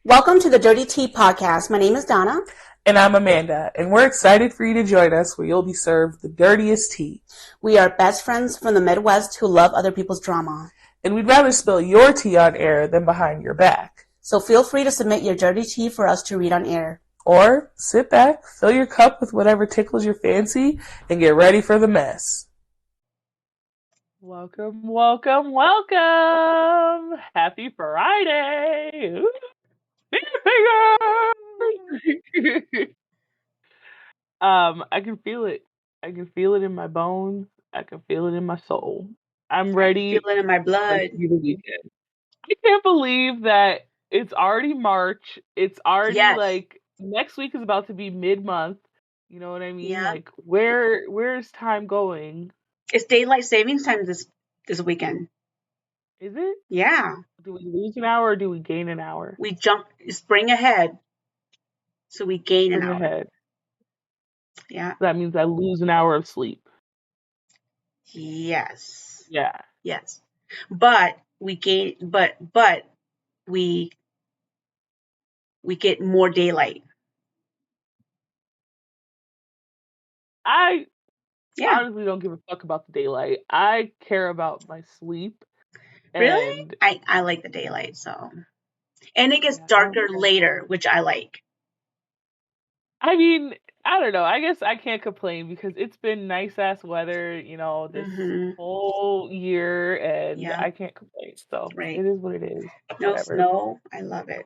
Welcome to the Dirty Tea Podcast. My name is Donna. And I'm Amanda, and we're excited for you to join us where you'll be served the dirtiest tea. We are best friends from the Midwest who love other people's drama. And we'd rather spill your tea on air than behind your back. So feel free to submit your dirty tea for us to read on air. Or sit back, fill your cup with whatever tickles your fancy, and get ready for the mess. Welcome, welcome, welcome! Happy Friday! Ooh, fingers! I can feel it. I can feel it in my bones. I can feel it in my soul. I'm ready. Feel it in my blood. For the weekend. I can't believe that it's already March. It's already like next week is about to be mid-month. You know what I mean? Yeah. Like where's time going? It's daylight savings time this weekend. Is it? Yeah. Do we lose an hour or do we gain an hour? We spring ahead. So we gain an hour. Ahead. Yeah. So that means I lose an hour of sleep. Yes. Yeah. Yes. But we gain but we get more daylight. I honestly don't give a fuck about the daylight. I care about my sleep. Really? I like the daylight, so. And it gets darker later, which I like. I mean, I don't know. I guess I can't complain because it's been nice ass weather, you know, this whole year, and I can't complain. So it is what it is. No snow. I love it.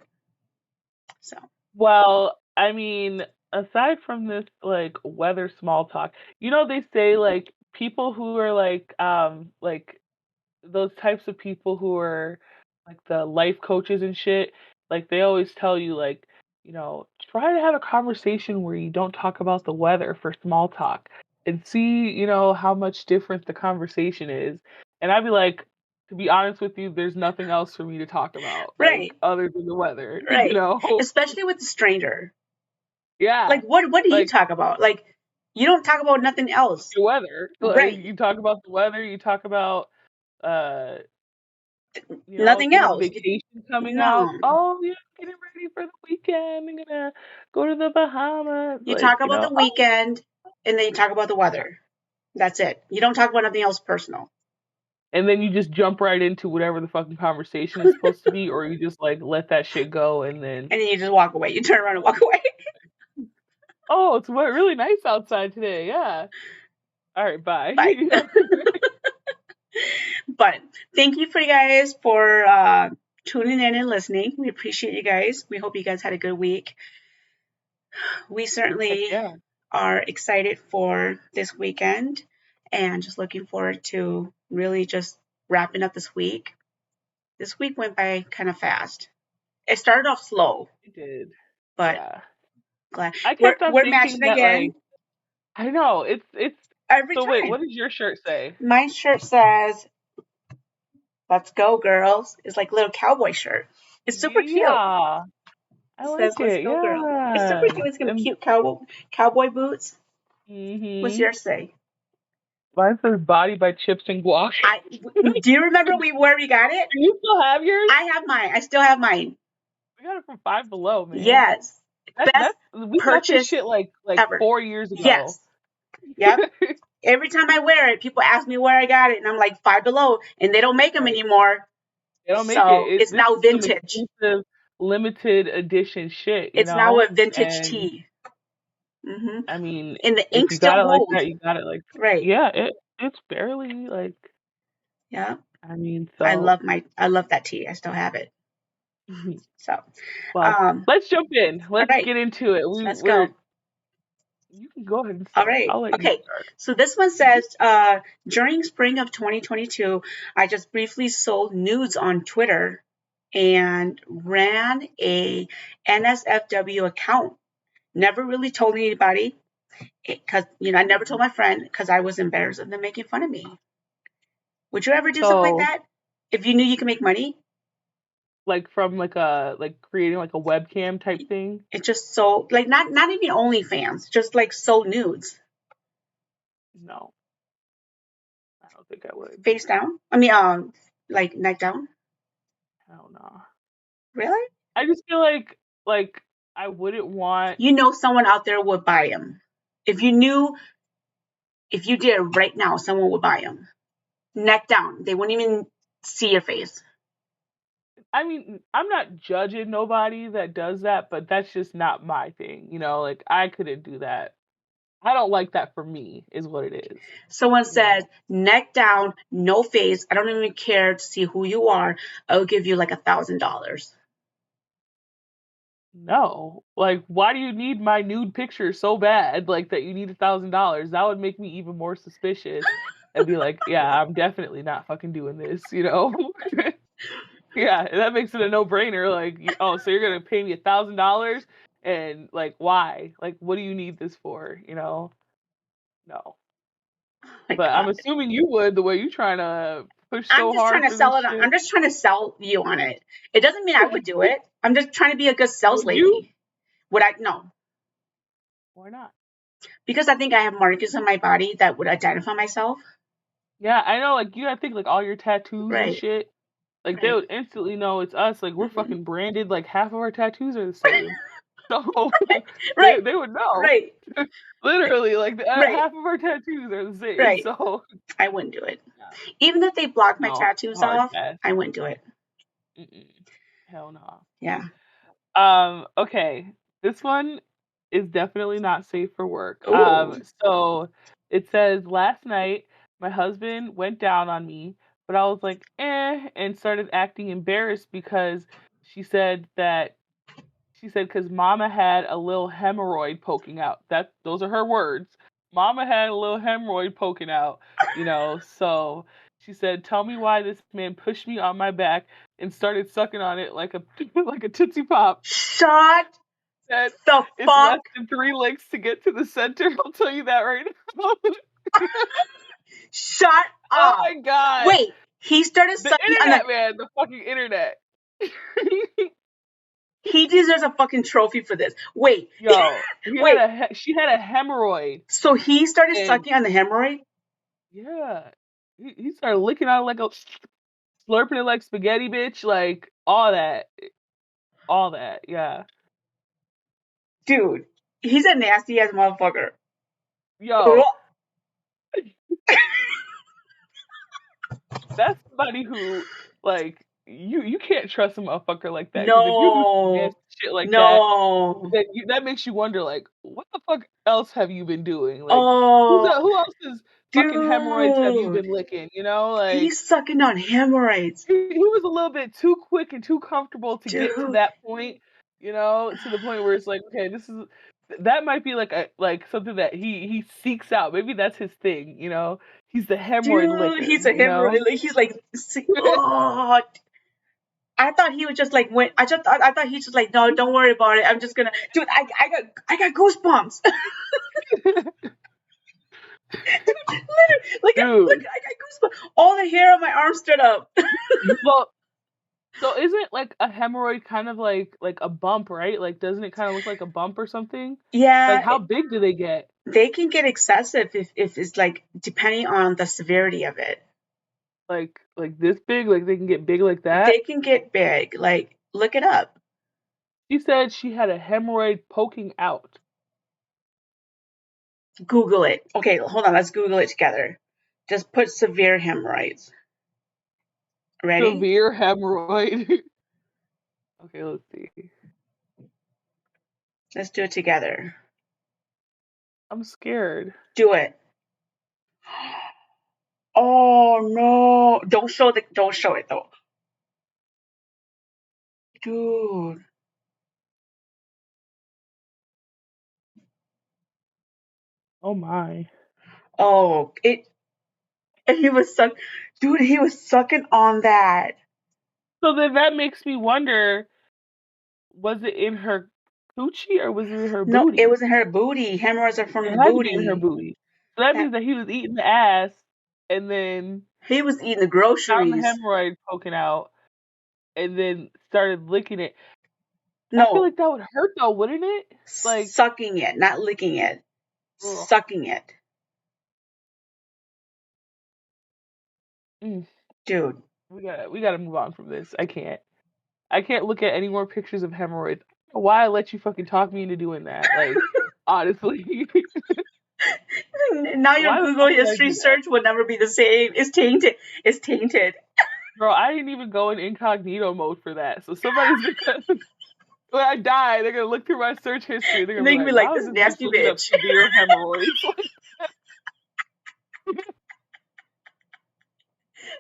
So. Well, I mean, aside from this like weather small talk, you know, they say like people who are like those types of people who are like the life coaches and shit, like they always tell you like, you know, try to have a conversation where you don't talk about the weather for small talk and see, you know, how much different the conversation is. And I'd be like, to be honest with you, there's nothing else for me to talk about, like, other than the weather, you know? Especially with the stranger. Yeah. Like, what do you talk about? Like, you don't talk about nothing else. The weather. Like, you talk about the weather, you talk about, you know, nothing else. Vacation coming up. Oh, yeah, getting ready for the weekend. I'm gonna go to the Bahamas. You talk about the weekend, and then you talk about the weather. That's it. You don't talk about nothing else personal. And then you just jump right into whatever the fucking conversation is supposed to be, or you just like let that shit go and then you just walk away. You turn around and walk away. Oh, it's really nice outside today. Yeah. All right, bye. But thank you for you guys for tuning in and listening. We appreciate you guys. We hope you guys had a good week. We certainly are excited for this weekend and just looking forward to really just wrapping up this week. This week went by kind of fast. It started off slow. It did. But glad. I kept on we're matching that, again. Like, I know. It's every so time. Wait, what does your shirt say? My shirt says, "Let's go, girls." It's like a little cowboy shirt. It's super cute. Yeah. I like says, "Let's go, girls." It's super cute. It's got cute cowboy boots. Mm-hmm. What's yours say? Mine says "Body" by Chips and Guac. Do you remember where we got it? Do you still have yours? I have mine. I still have mine. We got it from Five Below, man. Yes. We got this shit like ever. 4 years ago. Yes. Yep. Every time I wear it, people ask me where I got it, and I'm like, Five Below, and they don't make them anymore. They don't make it. It's now vintage. Limited edition shit. It's now a vintage tee. Mm-hmm. I mean, and the ink still holds. Like that, you got it like right. Yeah, it's barely like. Yeah. I mean, so I love that tee. I still have it. So, well, let's jump in. Let's get into it. Let's go. You can go ahead and start. All right. Okay. So this one says, during spring of 2022, I just briefly sold nudes on Twitter and ran a NSFW account. Never really told anybody because, I never told my friend because I was embarrassed of them making fun of me. Would you ever do something like that? If you knew you could make money? Like from creating like a webcam type thing? It just sold, like not even OnlyFans, just like sold nudes. No. I don't think I would. Face down? I mean, like neck down? Hell no. Really? I just feel like I wouldn't want. You know someone out there would buy them. If you knew, if you did it right now, someone would buy them. Neck down. They wouldn't even see your face. I mean, I'm not judging nobody that does that, but that's just not my thing. Like I couldn't do that. I don't like that for me, is what it is. Someone says, neck down, no face. I don't even care to see who you are. I'll give you like $1,000. No, like, why do you need my nude picture so bad, like that you need $1,000? That would make me even more suspicious and be like, yeah, I'm definitely not fucking doing this. Yeah, that makes it a no-brainer. Like, oh, so you're gonna pay me $1,000, and like, why? Like, what do you need this for? No. Oh my But I'm God. assuming you would, the way you trying to push I'm so just trying hard to for sell this it. shit. I'm just trying to sell you on it. It doesn't mean I would do it. I'm just trying to be a good sales Would you? lady. Would I? No. Why not? Because I think I have markings on my body that would identify myself. Yeah, I know. Like, you gotta think like all your tattoos and Right. shit. Like, they Right. would instantly know it's us. Like, we're Hmm. fucking branded. Like, half of our tattoos are the same. So Right. they would know. Right. Literally, like Right. half of our tattoos are the same. Right. So I wouldn't do it. yeah, Even if they blocked my no, tattoos hard off, pass. I wouldn't do it. Mm-mm. Hell no. Yeah. Okay. This one is definitely not safe for work. Ooh. So it says last night my husband went down on me, but I was like, and started acting embarrassed because she said that because Mama had a little hemorrhoid poking out. Those are her words. Mama had a little hemorrhoid poking out, So she said, "Tell me why this man pushed me on my back and started sucking on it like a like a Tootsie Pop." Shut Said the it's fuck. less than 3 licks to get to the center. I'll tell you that right now. Shut Oh up. my god. Wait. He started The sucking on the. internet, man. The fucking internet. He deserves a fucking trophy for this. Wait. Yo, Wait. she had a hemorrhoid. So he started And sucking on the hemorrhoid? yeah, he started licking out like a slurping it like spaghetti, bitch. Like all that. Yeah, Dude, he's a nasty ass motherfucker. yo, that's somebody who like you can't trust a motherfucker like that, because if you do some No. nasty shit like that, No. then that makes you wonder, like, what the fuck else have you been doing? Like, Oh, who else's fucking hemorrhoids have you dude. been licking? Like, He's sucking on hemorrhoids. he was a little bit too quick and too comfortable to get to Dude. that point, to the point where it's like, okay, that might be like something that he seeks out. Maybe that's his thing, He's the hemorrhoid Dude, licker, he's a hemorrhoid. Like, he's like, oh. I thought he would just like went. I thought he's just like, no, don't worry about it. I'm just gonna, dude. I got goosebumps. Literally, look, Dude. I got goosebumps. All the hair on my arm stood up. Well, so isn't like a hemorrhoid kind of like a bump, right? Like, doesn't it kind of look like a bump or something? Like, Yeah, how big do they get? they can get excessive if it's like depending on the severity of it. Like this big? Like, they can get big like that? They can get big. Like, look it up. She said she had a hemorrhoid poking out. Google it. Okay, hold on. Let's Google it together. Just put severe hemorrhoids. Ready? Severe hemorrhoid. Okay, let's see. Let's do it together. I'm scared. Do it. Oh no! Don't show it though, dude. Oh my. Oh, and he was dude. He was sucking on that. So then that makes me wonder, was it in her coochie or was it in her No, it booty? was in her booty. Hemorrhoids are from It the had to be in her booty. booty. So that That means that he was eating the ass and then he was eating the found the groceries. hemorrhoid poking out and then started licking it. I feel No, like that would hurt though, wouldn't it? Like, sucking it, not licking it. ugh. Sucking it, Mm, dude. we gotta move on from this. I can't. I can't look at any more pictures of hemorrhoids. I don't know why I let you fucking talk me into doing that? Like, honestly, Now your why the Google fuck did I history do that? search will never be the same. It's tainted. It's tainted. Bro, I didn't even go in incognito mode for that. So somebody's gonna, when I die, they're gonna look through my search history. They're And gonna be they can be like, like, "Why was this this bitch nasty looking up bitch. severe hemorrhoids?"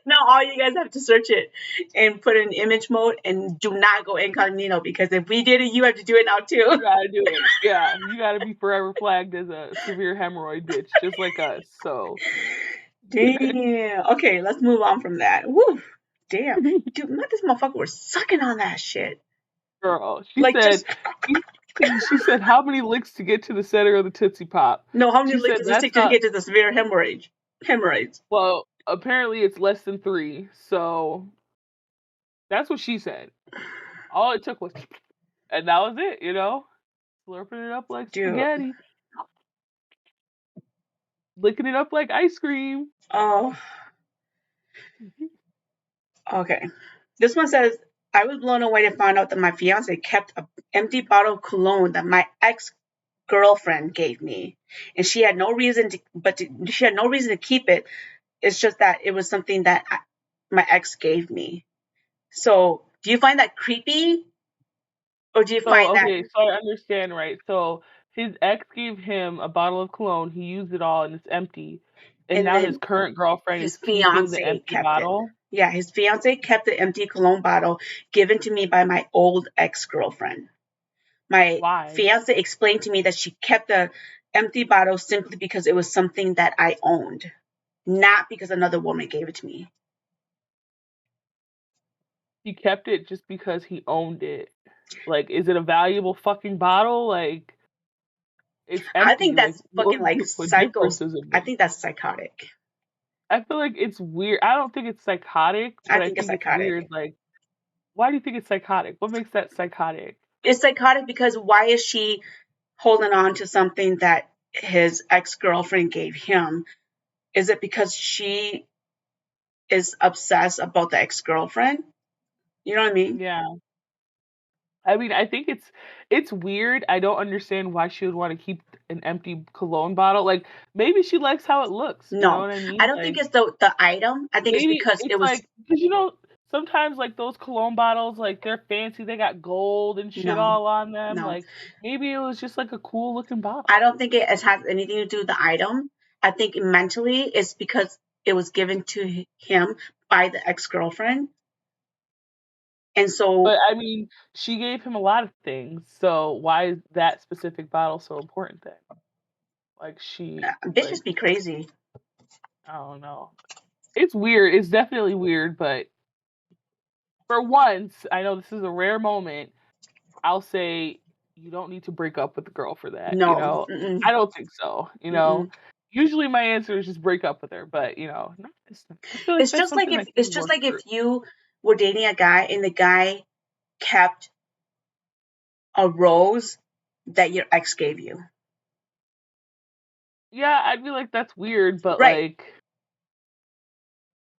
Now all you guys have to search it and put in image mode and do not go incognito, because if we did it, you have to do it now You too. gotta do it. Yeah, you gotta be forever flagged as a severe hemorrhoid bitch, just like us. So, Damn. Okay, let's move on from that. Woo. Damn. Dude, this motherfucker was sucking on that shit. girl, she Like, said, just, she said, how many licks to get to the center of the Tootsie Pop? no, how many She licks said, does it that's take to not, get to the severe hemorrhage? Hemorrhoids. well, apparently it's less than 3. So, that's what she said. All it took was, and that was it, slurping it up like Dude. spaghetti, licking it up like ice cream. Oh, okay. This one says, I was blown away to find out that my fiance kept an empty bottle of cologne that my ex girlfriend gave me, and she had no reason to keep it. It's just that it was something that my ex gave me. So, do you find that creepy, or do you So, find that, okay, so I understand, right? So, his ex gave him a bottle of cologne. He used it all and it's empty. And and now his then current girlfriend is his keeping the fiance empty kept it? bottle. Yeah, his fiance kept the empty cologne bottle given to me by my old ex girlfriend. My Why? fiance explained to me that she kept the empty bottle simply because it was something that I owned, not because another woman gave it to me. He kept it just because he owned it. Like, is it a valuable fucking bottle? Like, it's I think empty. Like, that's fucking like what difference psychos. does it I make? think that's psychotic. I feel like it's weird. I don't think it's psychotic, I but I think it's think it's weird. psychotic. Like, why do you think it's psychotic? What makes that psychotic? It's psychotic because why is she holding on to something that his ex girlfriend gave him? Is it because she is obsessed about the ex girlfriend? You know what I mean? Yeah. I mean, I think it's weird. I don't understand why she would want to keep an empty cologne bottle. Like maybe she likes how it looks. You know No, what I I mean? don't think Like it's the item. I think it's maybe because it it's was like because sometimes like those cologne bottles, like they're fancy. They got gold and shit no, all on them. no. Like maybe it was just like a cool looking I bottle. don't think it has anything to do with the item. I think mentally it's because it was given to him by the ex girlfriend, and so But I mean, she gave him a lot of things. So why is that specific bottle so important then? Like bitches like be crazy. I don't know. It's weird. It's definitely weird, but for once, I know this is a rare moment. I'll say you don't need to break up with the girl for that. No, mm-mm, I don't think so. mm-mm. Usually my answer is just break up with her, but not this time. I feel like that's something that can It's be just worked like if through. you were dating a guy and the guy kept a rose that your ex gave you. Yeah, I'd be like that's weird, but Right. like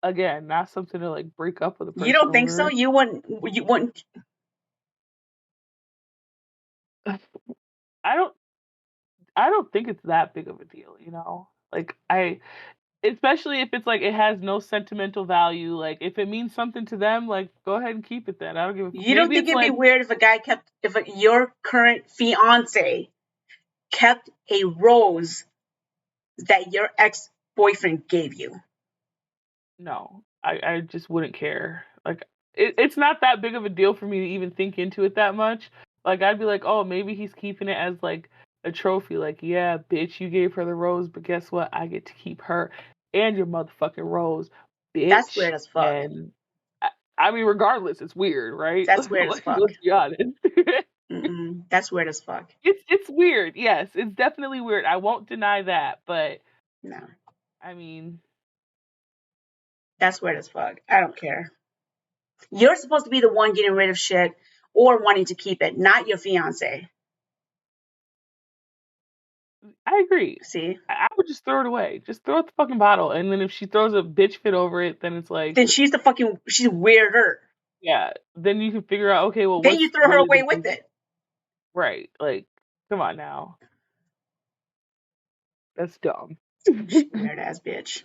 again, not something to like break up with a You person don't think so? over. You wouldn't. I don't I don't think it's that big of a deal. Like especially if it's like it has no sentimental value. Like if it means something to them, like go ahead and keep it then. I don't give a You don't maybe think it's it'd be like weird if a guy kept, your current fiance kept a rose that your ex boyfriend gave you? no. I just wouldn't care. Like it's not that big of a deal for me to even think into it that much. Like I'd be like, oh, maybe he's keeping it as like a trophy. Like, yeah, bitch, you gave her the rose, but guess what? I get to keep her and your motherfucking rose, That's bitch. weird as fuck. And I mean, regardless, it's weird, right? That's weird as Like, fuck. let's be honest. Mm-mm. That's weird as fuck. It's weird. Yes, it's definitely weird. I won't deny that, but No, I mean, that's weird as fuck. I don't care. You're supposed to be the one getting rid of shit or wanting to keep it, not your fiance. I agree. See? I would just throw it away. Just throw out the fucking bottle, and then if she throws a bitch fit over it, then it's like, Then she's weirder. Yeah. Then you can figure out, okay, well, Then you throw her away with it. Right. Like, come on now. That's dumb. Weird ass bitch.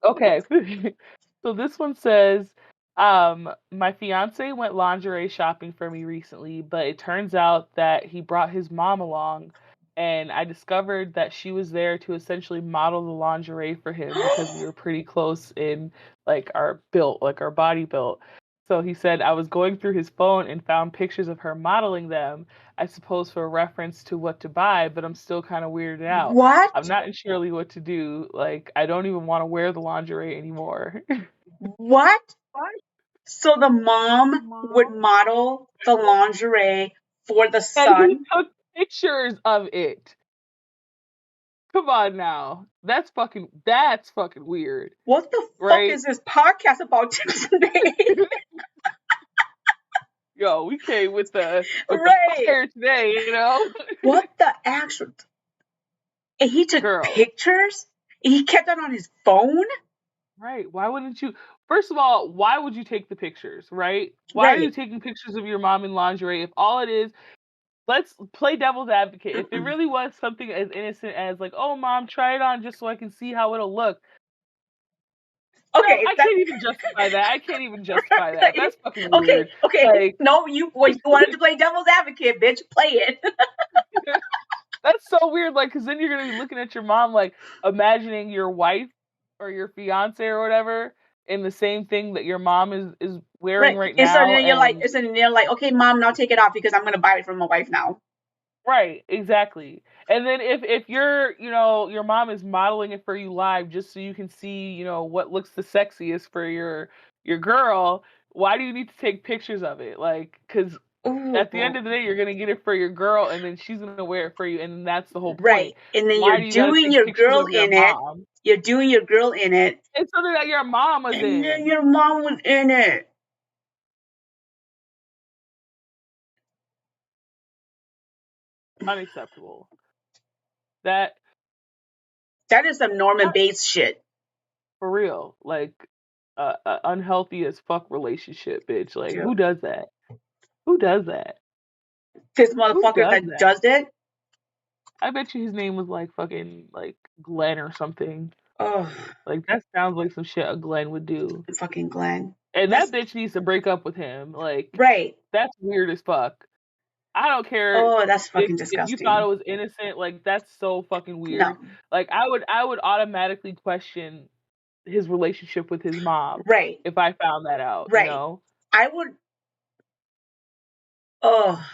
Okay. So this one says, my fiance went lingerie shopping for me recently, but it turns out that he brought his mom along, and I discovered that she was there to essentially model the lingerie for him because we were pretty close in like our build, like our body build. So he said I was going through his phone and found pictures of her modeling them, I suppose for reference to what to buy, but I'm still kind of weirded out. I'm What? not surely what to do. Like, I don't even want to wear the lingerie anymore. What? So the mom would model the lingerie for the And he son? took pictures of it. Come on now. That's fucking weird. What the fuck Right? is this podcast about today? Yo, we came with the Right. fire today, you know? What the actual? And he took Girl. pictures? And he kept that on his phone? Right. Why wouldn't you? First of all, why would you take the pictures, right? Why are you Right. taking pictures of your mom in lingerie if all it is, let's play devil's advocate. If it really was something as innocent as like, oh mom, try it on just so I can see how it'll look. Girl, Okay, I can't even justify that. I can't even justify that. right. That's fucking weird. Okay. Like, No, you wanted to play devil's advocate, bitch. Play it. that's so weird. Like, because then you're gonna be looking at your mom, like imagining your wife or your fiance or whatever in the same thing that your mom is wearing Right. right And so now, then you're like, and okay, mom, now take it off because I'm gonna buy it from my wife now. right, exactly. And then if you're, your mom is modeling it for you live just so you can see, what looks the sexiest for your girl, why do you need to take pictures of it? Like, because Ooh. at the end of the day, you're gonna get it for your girl, and then she's gonna wear it for you, and that's the whole Right. point. And then Why you're do you gotta doing take your pictures girl of your in it. mom? You're doing your girl in it. It's something that your mom was And then in. your mom was in it. Unacceptable. That That is some Norman that Bates shit. for real. Like a unhealthy as fuck relationship, bitch. Like Dude. who does that? Who does that? This Who motherfucker does that that? does it. I bet you his name was like fucking like Glenn or something. Oh, Like that sounds like some shit a Glenn would do. fucking Glenn. And That's that bitch needs to break up with him. Like right. that's weird as fuck. I don't care Oh, that's if fucking you thought it disgusting. was innocent. Like that's so fucking No. weird. Like I would automatically question his relationship with his mom Right. if I found that out. Right. I would. Oh,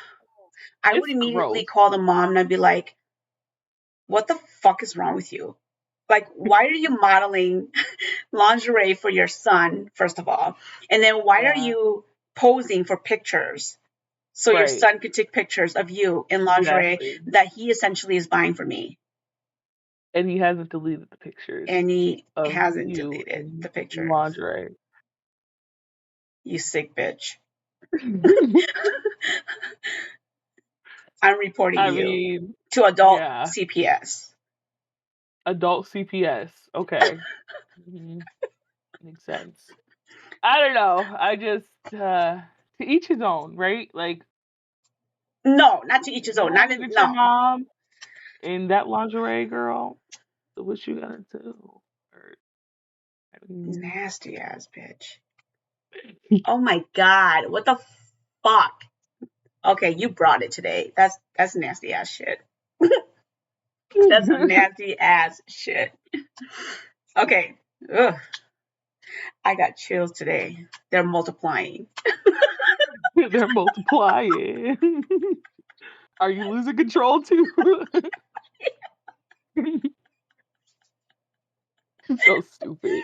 I would It's immediately gross. call the mom and I'd be like, "What the fuck is wrong with you? Like, why are you modeling lingerie for your son, first of all? And then why are Yeah. you posing for pictures so your Right. son could take pictures of you in lingerie Exactly. that he essentially is buying for me?" And he hasn't deleted the pictures And he of hasn't you deleted in the pictures. lingerie. You sick bitch. I'm reporting I you mean, to adult yeah. CPS. Adult CPS. Okay. Mhm. Makes sense. I don't know. I just to each his own, right? Like No, not to each his you own. want Not to look in, at your no. mom in that lingerie, girl. What you gonna do? Or, I mean, Nasty ass bitch. Oh my god. What the fuck? Okay, you brought it today. That's nasty ass shit. That's some nasty ass shit. Okay. Ugh. I got chills today. They're multiplying. they're multiplying. Are you losing control too? So stupid.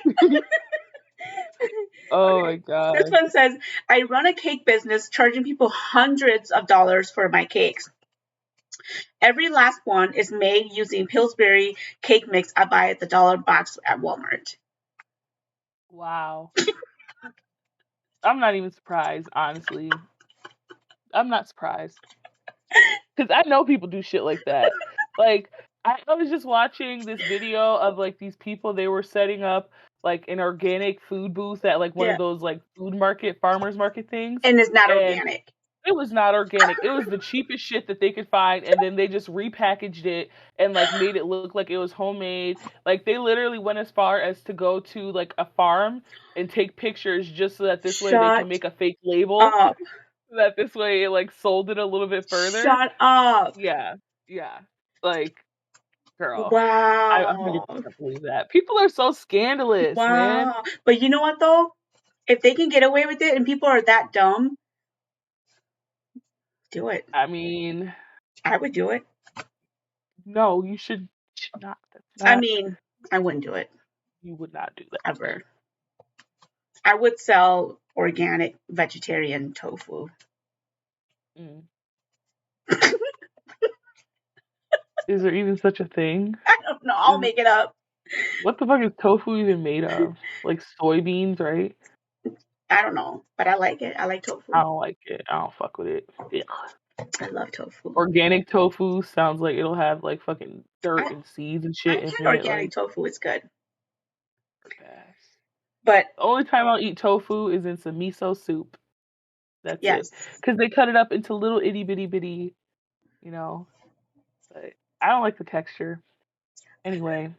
Oh my This god. one says, I run a cake business charging people hundreds of dollars for my cakes. Every last one is made using Pillsbury cake mix I buy at the dollar box at Walmart. Wow. I'm not even surprised, honestly. I'm not surprised. Because I know people do shit like that. Like, I was just watching this video of like these people, they were setting up like an organic food booth at like one Yeah. of those like food market, farmers market things. And it's not And organic. it was not organic. It was the cheapest shit that they could find, and then they just repackaged it and like made it look like it was homemade. Like they literally went as far as to go to like a farm and take pictures just so that this way they can Shut make a fake label. up. That this way it like sold it a little bit further. Shut up. Yeah. Like, girl. I 100% Wow. believe that. People are so scandalous, man. Wow. But you know what though? If they can get away with it and people are that dumb, do it. I mean, I would do it. no, you should not. I mean, I wouldn't do it. You would not do that. Ever. I would sell organic vegetarian tofu. Mm. Is there even such a thing? I don't know. I'll make it up. What the fuck is tofu even made of? Like soybeans, right? I don't know, but I like it. I like tofu. I don't like it. I don't fuck with it. Ugh. I love tofu. Organic tofu sounds like it'll have like fucking dirt and seeds and shit in I it. had organic tofu. It's good. Yes. But the only time I'll eat tofu is in some miso soup. That's yes. it. Because they cut it up into little itty bitty, you know. But I don't like the texture. Anyway,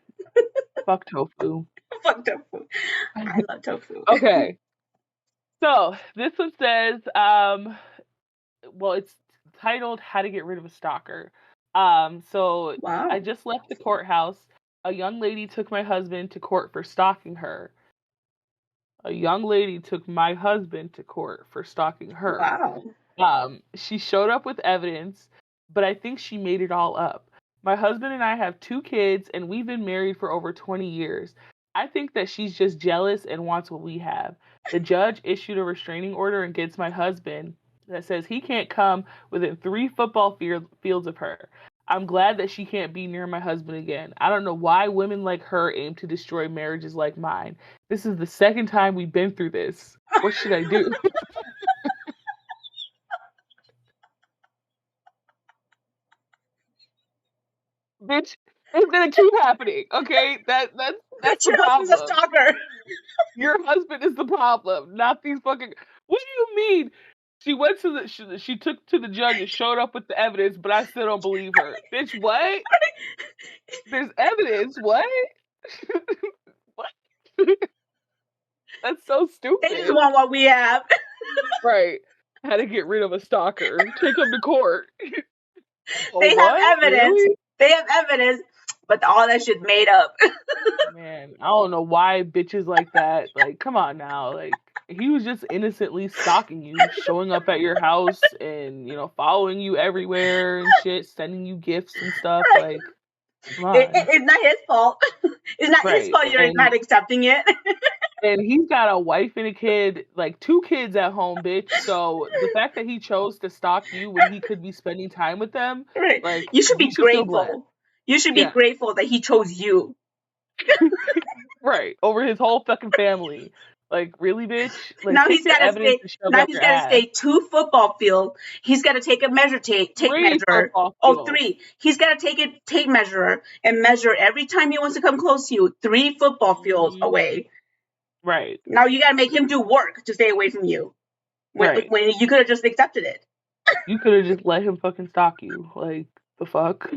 fuck tofu. Fuck tofu. I love tofu. Okay. So this one says, well, it's titled "How to Get Rid of a Stalker." So Wow. I just left the courthouse. A young lady took my husband to court for stalking her. A young lady took my husband to court for stalking her. Wow. She showed up with evidence, but I think she made it all up. My husband and I have 2 kids, and we've been married for over 20 years. I think that she's just jealous and wants what we have. The judge issued a restraining order against my husband that says he can't come within 3 football fields of her. I'm glad that she can't be near my husband again. I don't know why women like her aim to destroy marriages like mine. This is the second time we've been through this. What should I do? Bitch, it's gonna keep happening, okay? That's the Your husband's a problem. stalker. Your husband is the problem, not these fucking. What do you mean? She went to the she took to the judge and showed up with the evidence, but I still don't believe her. Bitch, what? There's evidence. What? What? That's so stupid. They just want what we have. Right. How to get rid of a stalker. Take him to court. They have evidence. Really? They have evidence, but all that shit's made up. Man, I don't know why bitches like that. Like, come on now. Like, he was just innocently stalking you, showing up at your house and, you know, following you everywhere and shit, sending you gifts and stuff. Right. Like, come on. It's not his fault. It's not his fault you're not accepting it. And he's got a wife and a kid, like 2 kids at home, bitch. So the fact that he chose to stalk you when he could be spending time with them, Right. like, You should be grateful. You should be Yeah. grateful that he chose you. Right. Over his whole fucking family. Like, really, bitch? Like, Now take he's your got to evidence stay. and shove Now up he's your got to ass. stay 2 football field. He's got to take a tape 3 measure. football Oh, fields. 3. He's got to take a tape measure and measure every time he wants to come close to you. 3 football fields Mhm. away. Right. Now you got to make him do work to stay away from you. Right. When you could have just accepted it. You could have just let him fucking stalk you. Like, the fuck?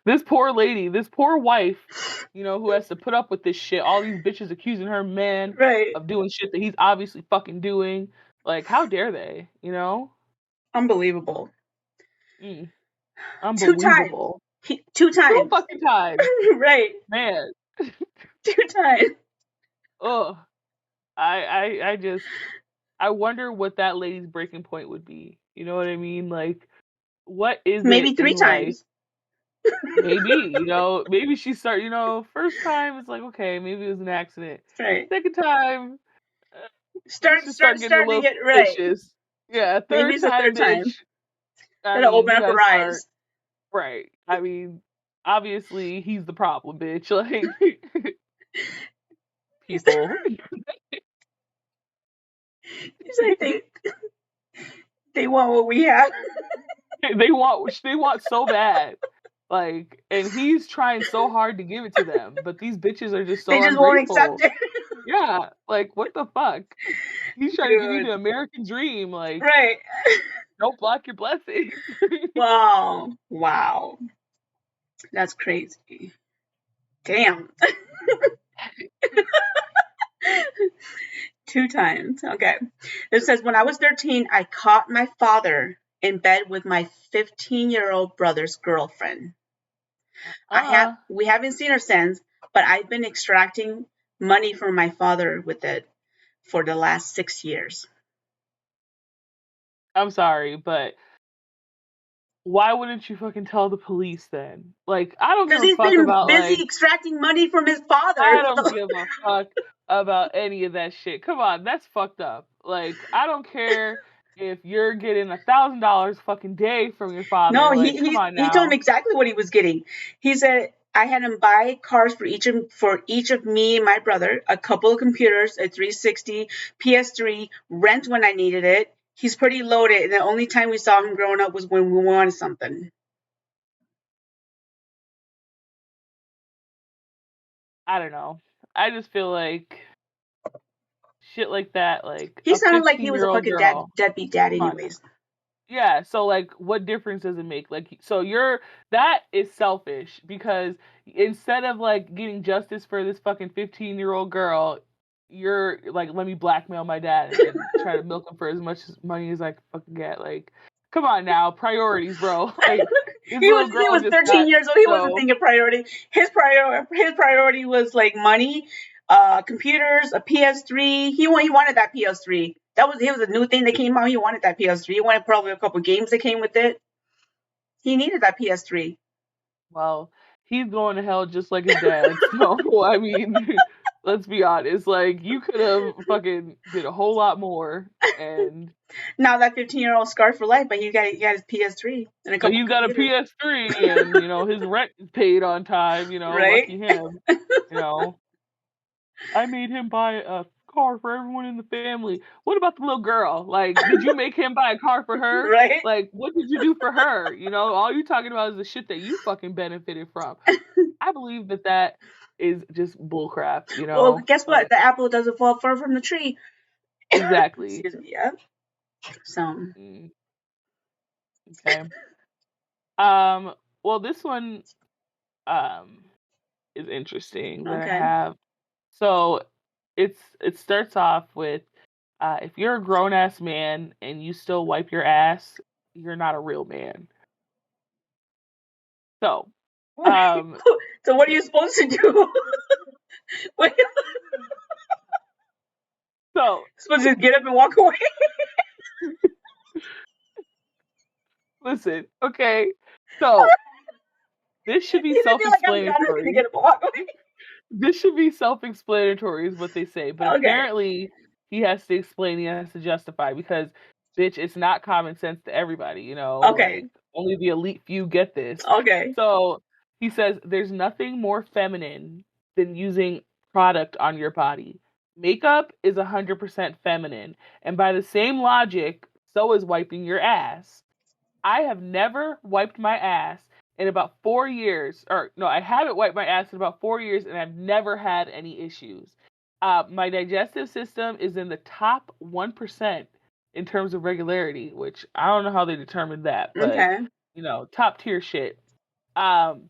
This poor lady, this poor wife, you know, who has to put up with this shit. All these bitches accusing her man Right. of doing shit that he's obviously fucking doing. Like, how dare they? You know? Unbelievable. Unbelievable. 2 times. 2 fucking times. Right. Man. 2 times. Ugh. I wonder what that lady's breaking point would be. You know what I mean? Like, what is Maybe it 3 in times. life? Maybe, you know, maybe she started, you know, first time it's like, okay, maybe it was an accident. Right. Second time, Start getting a little it right. suspicious. Yeah, Maybe third it's the time, 3rd time. bitch. Gotta open up her eyes. Right. I mean, obviously he's the problem, bitch. Like, people. I think they want what we have. They want so bad. Like, and he's trying so hard to give it to them, but these bitches are just so They just ungrateful. won't accept it. Yeah, like what the fuck? He's trying to give you the American dream. Like, Right. don't block your blessings. Wow. Wow. That's crazy. Damn. 2 times. Okay. It says, when I was 13, I caught my father in bed with my 15-year-old brother's girlfriend. We haven't seen her since, but I've been extracting money from my father with it for the last 6 years. I'm sorry, but why wouldn't you fucking tell the police then? Like, I don't give Because a he's fuck been about busy like extracting money from his father. I don't give a fuck about any of that shit. Come on, that's fucked up. Like, I don't care if you're getting $1,000 fucking day from your father. No, Like, come on he told him now. exactly what he was getting. He said I had him buy cars for each of me and my brother, a couple of computers, a 360, PS3, rent when I needed it. He's pretty loaded, and the only time we saw him growing up was when we wanted something. I don't know. I just feel like shit like that, like He a sounded like he was a 15-year-old fucking girl. deadbeat dad, Come on now. anyways. Yeah, so like what difference does it make? Like so that is selfish because instead of like getting justice for this fucking 15-year-old girl, you're like, let me blackmail my dad and try to milk him for as much money as I can fucking get. Like, come on now, priorities, bro. Like this He little was girl just 13 got years old. He wasn't so thinking priority. His priority was like money, computers, a PS3. He wanted that PS3. It was a new thing that came out. He wanted that PS3. He wanted probably a couple games that came with it. He needed that PS3. well, he's going to hell just like his dad. So I mean, let's be honest. Like you could have fucking did a whole lot more and Now that 15-year-old scarred for life, but he got his PS3 and a but couple he's got a computers. PS3 and, his rent is paid on time, Right? lucky him. You know, I made him buy a car for everyone in the family. What about the little girl? Like, did you make him buy a car for her? Right? Like, what did you do for her? All you talking about is the shit that you fucking benefited from. I believe that is just bullcrap, Well, guess what? Like, The apple doesn't fall far from the tree. exactly. Excuse me. Yeah. So. Okay. Well, this one um is interesting that I Okay. have. So it starts off with if you're a grown ass man and you still wipe your ass, you're not a real man. So So what are you supposed to do? What, so supposed to get up and walk away? listen, okay. So this should be He's gonna be like, I'm just gonna self-explanatory. get up and walk away. This should be self-explanatory is what they say, but Okay. apparently he has to explain, he has to justify because bitch, it's not common sense to everybody, Okay. like only the elite few get this. Okay. So he says there's nothing more feminine than using product on your body. Makeup is 100% feminine, and by the same logic, so is wiping your ass. I have never wiped my ass in about 4 years, or no, I haven't wiped my ass in about 4 years, and I've never had any issues. My digestive system is in the top 1% in terms of regularity, which I don't know how they determined that, but Okay. top tier shit. Um,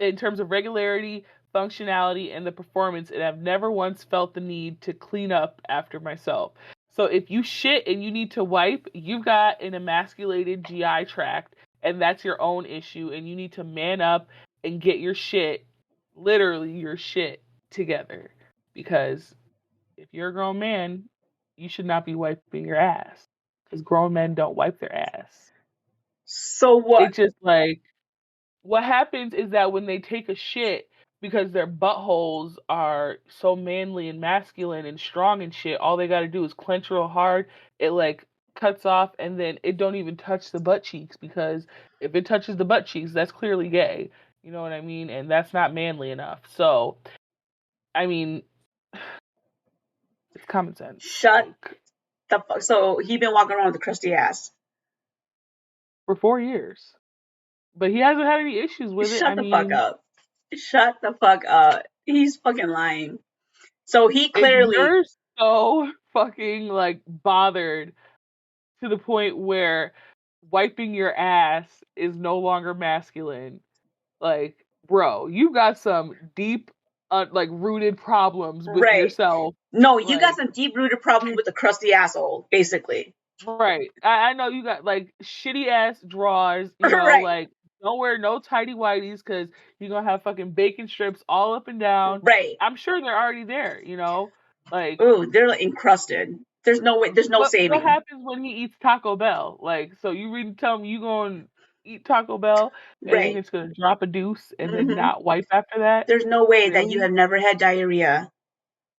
in terms of regularity, functionality, and the performance, and I've never once felt the need to clean up after myself. So if you shit and you need to wipe, you've got an emasculated GI tract, and that's your own issue, and you need to man up and get your shit, literally your shit, together. Because if you're a grown man, you should not be wiping your ass. Because grown men don't wipe their ass. So what? It's just like, what happens is that when they take a shit, because their buttholes are so manly and masculine and strong and shit, all they gotta do is clench real hard. It like cuts off, and then it don't even touch the butt cheeks, because if it touches the butt cheeks, that's clearly gay. You know what I mean? And that's not manly enough. So, I mean, it's common sense. Shut Like, the fuck. So he been walking around with a crusty ass. for 4 years, but he hasn't had any issues with it. Shut I the fuck mean, up. Shut the fuck up. He's fucking lying. So he If clearly, you're so fucking like bothered to the point where wiping your ass is no longer masculine, like, bro, you got some deep, like rooted problems with right. yourself. No, you got Like, some deep rooted problem with a crusty asshole, basically. right. I know you got like shitty ass drawers, you know, Right, like don't wear no tidy whities because you're gonna have fucking bacon strips all up and down. right. I'm sure they're already there, you know? Like, Ooh, they're like encrusted. There's no way. There's no what saving. happens when he eats Taco Bell? Like, so you really tell me you gonna eat Taco Bell and you're Right. just gonna drop a deuce and then Hmm. not wipe after that? There's no way that you Really? have never had diarrhea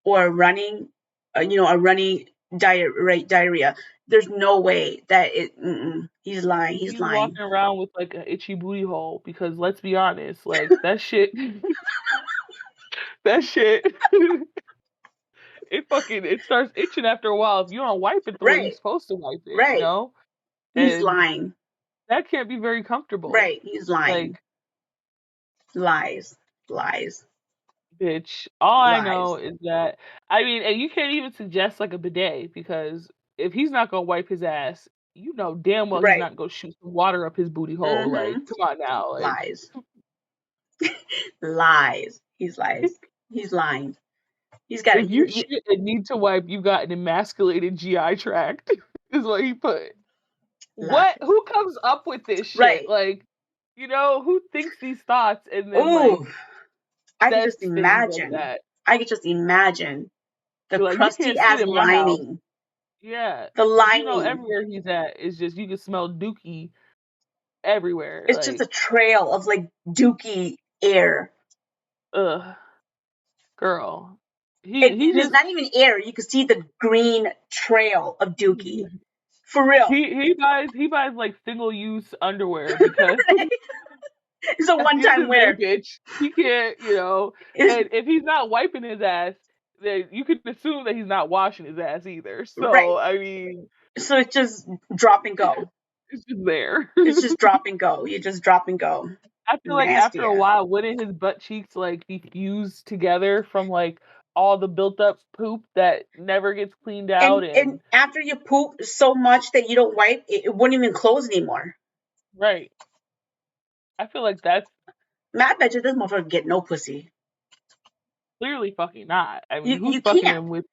or running, a running diarrhea. There's no way that it. He's lying. He's He's lying. walking around with like an itchy booty hole because let's be honest, like that shit, that shit, it starts itching after a while if you don't wipe it the way you're Right. supposed to wipe it, you Right. know? He's And lying. that can't be very comfortable. Right. He's lying. Like, Lies. Lies. bitch, all I know Lies. is that I mean, and you can't even suggest like a bidet because if he's not gonna wipe his ass, you know damn well he's Right. not gonna shoot some water up his booty hole. Like, Hmm. come on now, like Lies. Lies. He's lies. He's lying. He's got it. if you shit and need to wipe, you've got an emasculated GI tract, is what he put. What? Lies. Who comes up with this shit? Right. Like, you know, who thinks these thoughts and then Ooh, like I can says just things like imagine. that? I can just imagine the You're like, you crusty can't sit ass in my house. lining. Yeah, The because you know lining. everywhere he's at is just you can smell dookie everywhere. It's just a Like, trail of like dookie air. ugh, girl. And, He and it's just not even air. You can see the green trail of dookie. For real. he buys like single use underwear because It's a at one the end time of the day, wear. bitch, he can't, you know. And if he's not wiping his ass, then you can assume that he's not washing his ass either. So Right. I mean, So it's just drop and go. it's just there. It's just drop and go. You just drop and go. I feel like Nasty after a ass. while, wouldn't his butt cheeks like be fused together from like all the built up poop that never gets cleaned out And and after you poop so much that you don't wipe, it wouldn't even close anymore. right. I feel like that's Man, I bet you this motherfucker get no pussy. clearly fucking not. I mean, who's You fucking can't. him with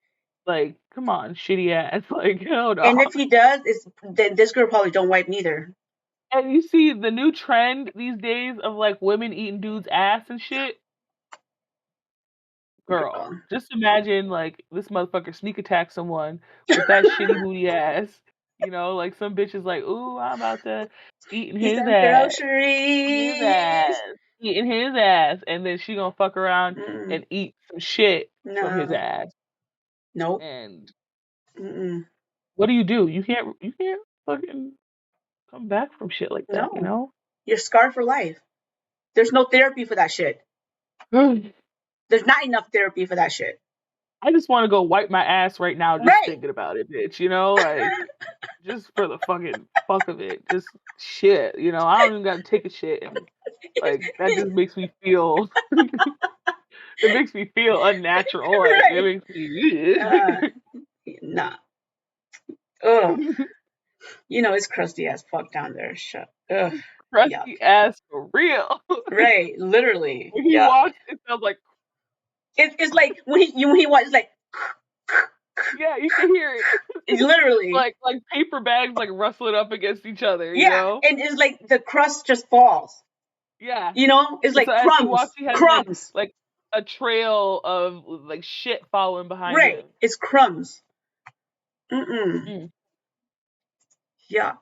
like, come on, shitty ass, like hell no. And if he does, then this girl probably don't wipe neither. And you see the new trend these days of like women eating dudes' ass and shit. Girl, Girl. just imagine like this motherfucker sneak attack someone with that shitty booty ass. You know, like some bitch is like, ooh, I'm about to eating Eat his some ass, his ass, groceries. eating his ass, and then she gonna fuck around Mm-mm. and eat some shit from his No. ass. Nope. And Mm-mm. what do? You can't fucking come back from shit like that, you No. know? You're scarred for life. There's no therapy for that shit. There's not enough therapy for that shit. I just want to go wipe my ass right now just Right. thinking about it, bitch, you know? Like, just for the fucking fuck of it. Just shit, you know? I don't even gotta take a shit. And, like, that just makes me feel, it makes me feel unnatural. Like, it Right. makes me, Nah. Ugh. You know it's crusty as fuck down there. Shut. Ugh. Yuck. crusty ass for real. Right. Literally. When he Yuck. walks, it sounds like, It's like when he walks, like yeah, you can hear it. it's literally. Like paper bags like rustling up against each other, you Yeah, know? and it's like the crust just falls. Yeah. You know, it's And like so as he walks, he has crumbs. like a trail of like shit following behind Right. him. It's crumbs. Mm-mm. Mm. Yuck.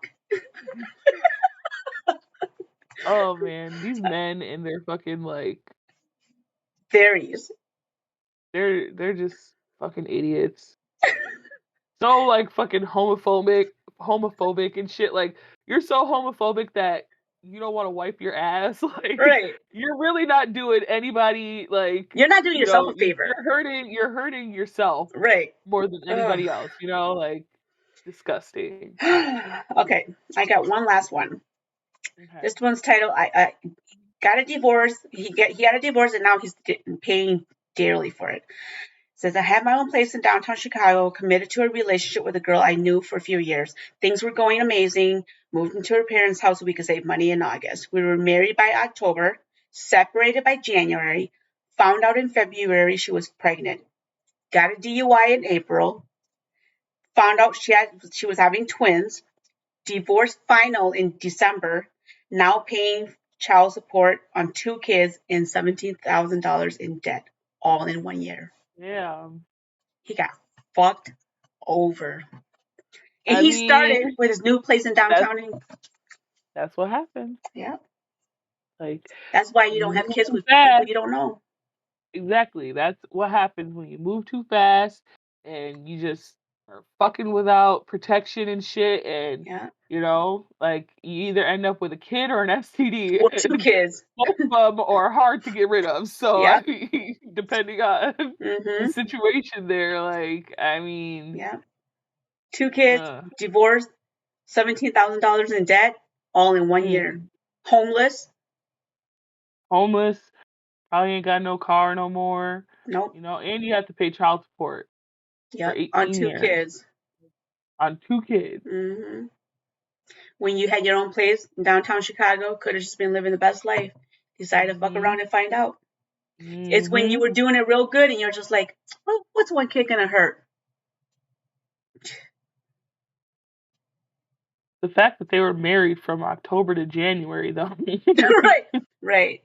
Oh man, these men and their fucking like Fairies. they're just fucking idiots. So like fucking homophobic and shit. Like you're so homophobic that you don't want to wipe your ass. Like Right. you're really not doing anybody like You're not doing you yourself know a favor. you're hurting yourself Right. more than Ugh. anybody else. You know, like disgusting. Okay, I got one last one. Okay. This one's titled I got a divorce. He got a divorce and now he's paying dearly for it. Says, I had my own place in downtown Chicago, committed to a relationship with a girl I knew for a few years. Things were going amazing. Moved into her parents' house so we could save money in August. We were married by October, separated by January, found out in February she was pregnant. Got a DUI in April, found out she was having twins, divorce final in December, now paying child support on 2 kids and $17,000 in debt, all in 1 year. Yeah. He got fucked over. And I he mean, started with his new place in downtown. That's what happens. Yeah. Like, That's why you don't have kids with people you don't know. Exactly. That's what happens when you move too fast and you just are fucking without protection and shit. And, Yeah. you know, like, you either end up with a kid or an STD. Or 2 kids. Both of them are hard to get rid of. So, Yeah. I mean, depending on the situation there, like, I mean. Yeah. 2 kids, divorced, $17,000 in debt, all in 1 year. Homeless. Probably ain't got no car no more. Nope. You know, and you have to pay child support for 18 on 2 years. kids. On 2 kids. When you had your own place in downtown Chicago, could have just been living the best life. Decided to fuck around and find out. It's when you were doing it real good and you're just like, well, what's 1 kid gonna hurt? The fact that they were married from October to January, though. Right.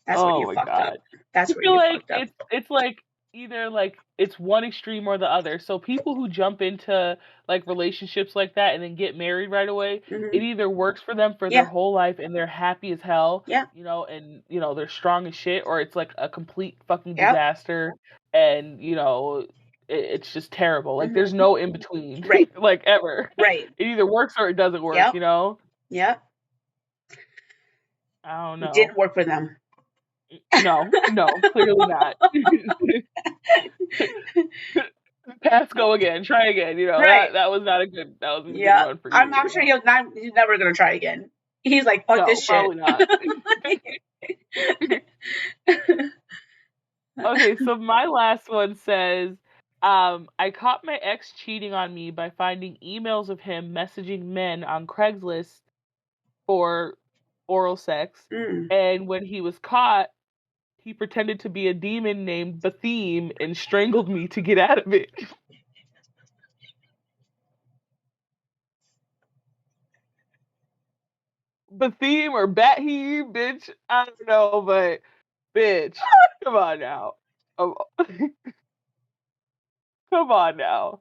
That's where you fucked up. That's where you fucked up. It's like either like it's one extreme or the other. So people who jump into like relationships like that and then get married right away, it either works for them for their whole life and they're happy as hell, you know, and you know they're strong as shit, or it's like a complete fucking disaster, and you know it's just terrible. Like there's no in between, like ever. It either works or it doesn't work, you know. Yep. I don't know. It didn't work for them. No, clearly not. Pass, go again, try again. You know, that was not a good. That was a good one for you. I'm sure he's never gonna try again. He's like, fuck this shit. Probably not. Okay, so my last one says, I caught my ex cheating on me by finding emails of him messaging men on Craigslist for oral sex, and when he was caught, he pretended to be a demon named Bethem and strangled me to get out of it. Bethem or Batheem, bitch. I don't know, but bitch, come on now. Come on now.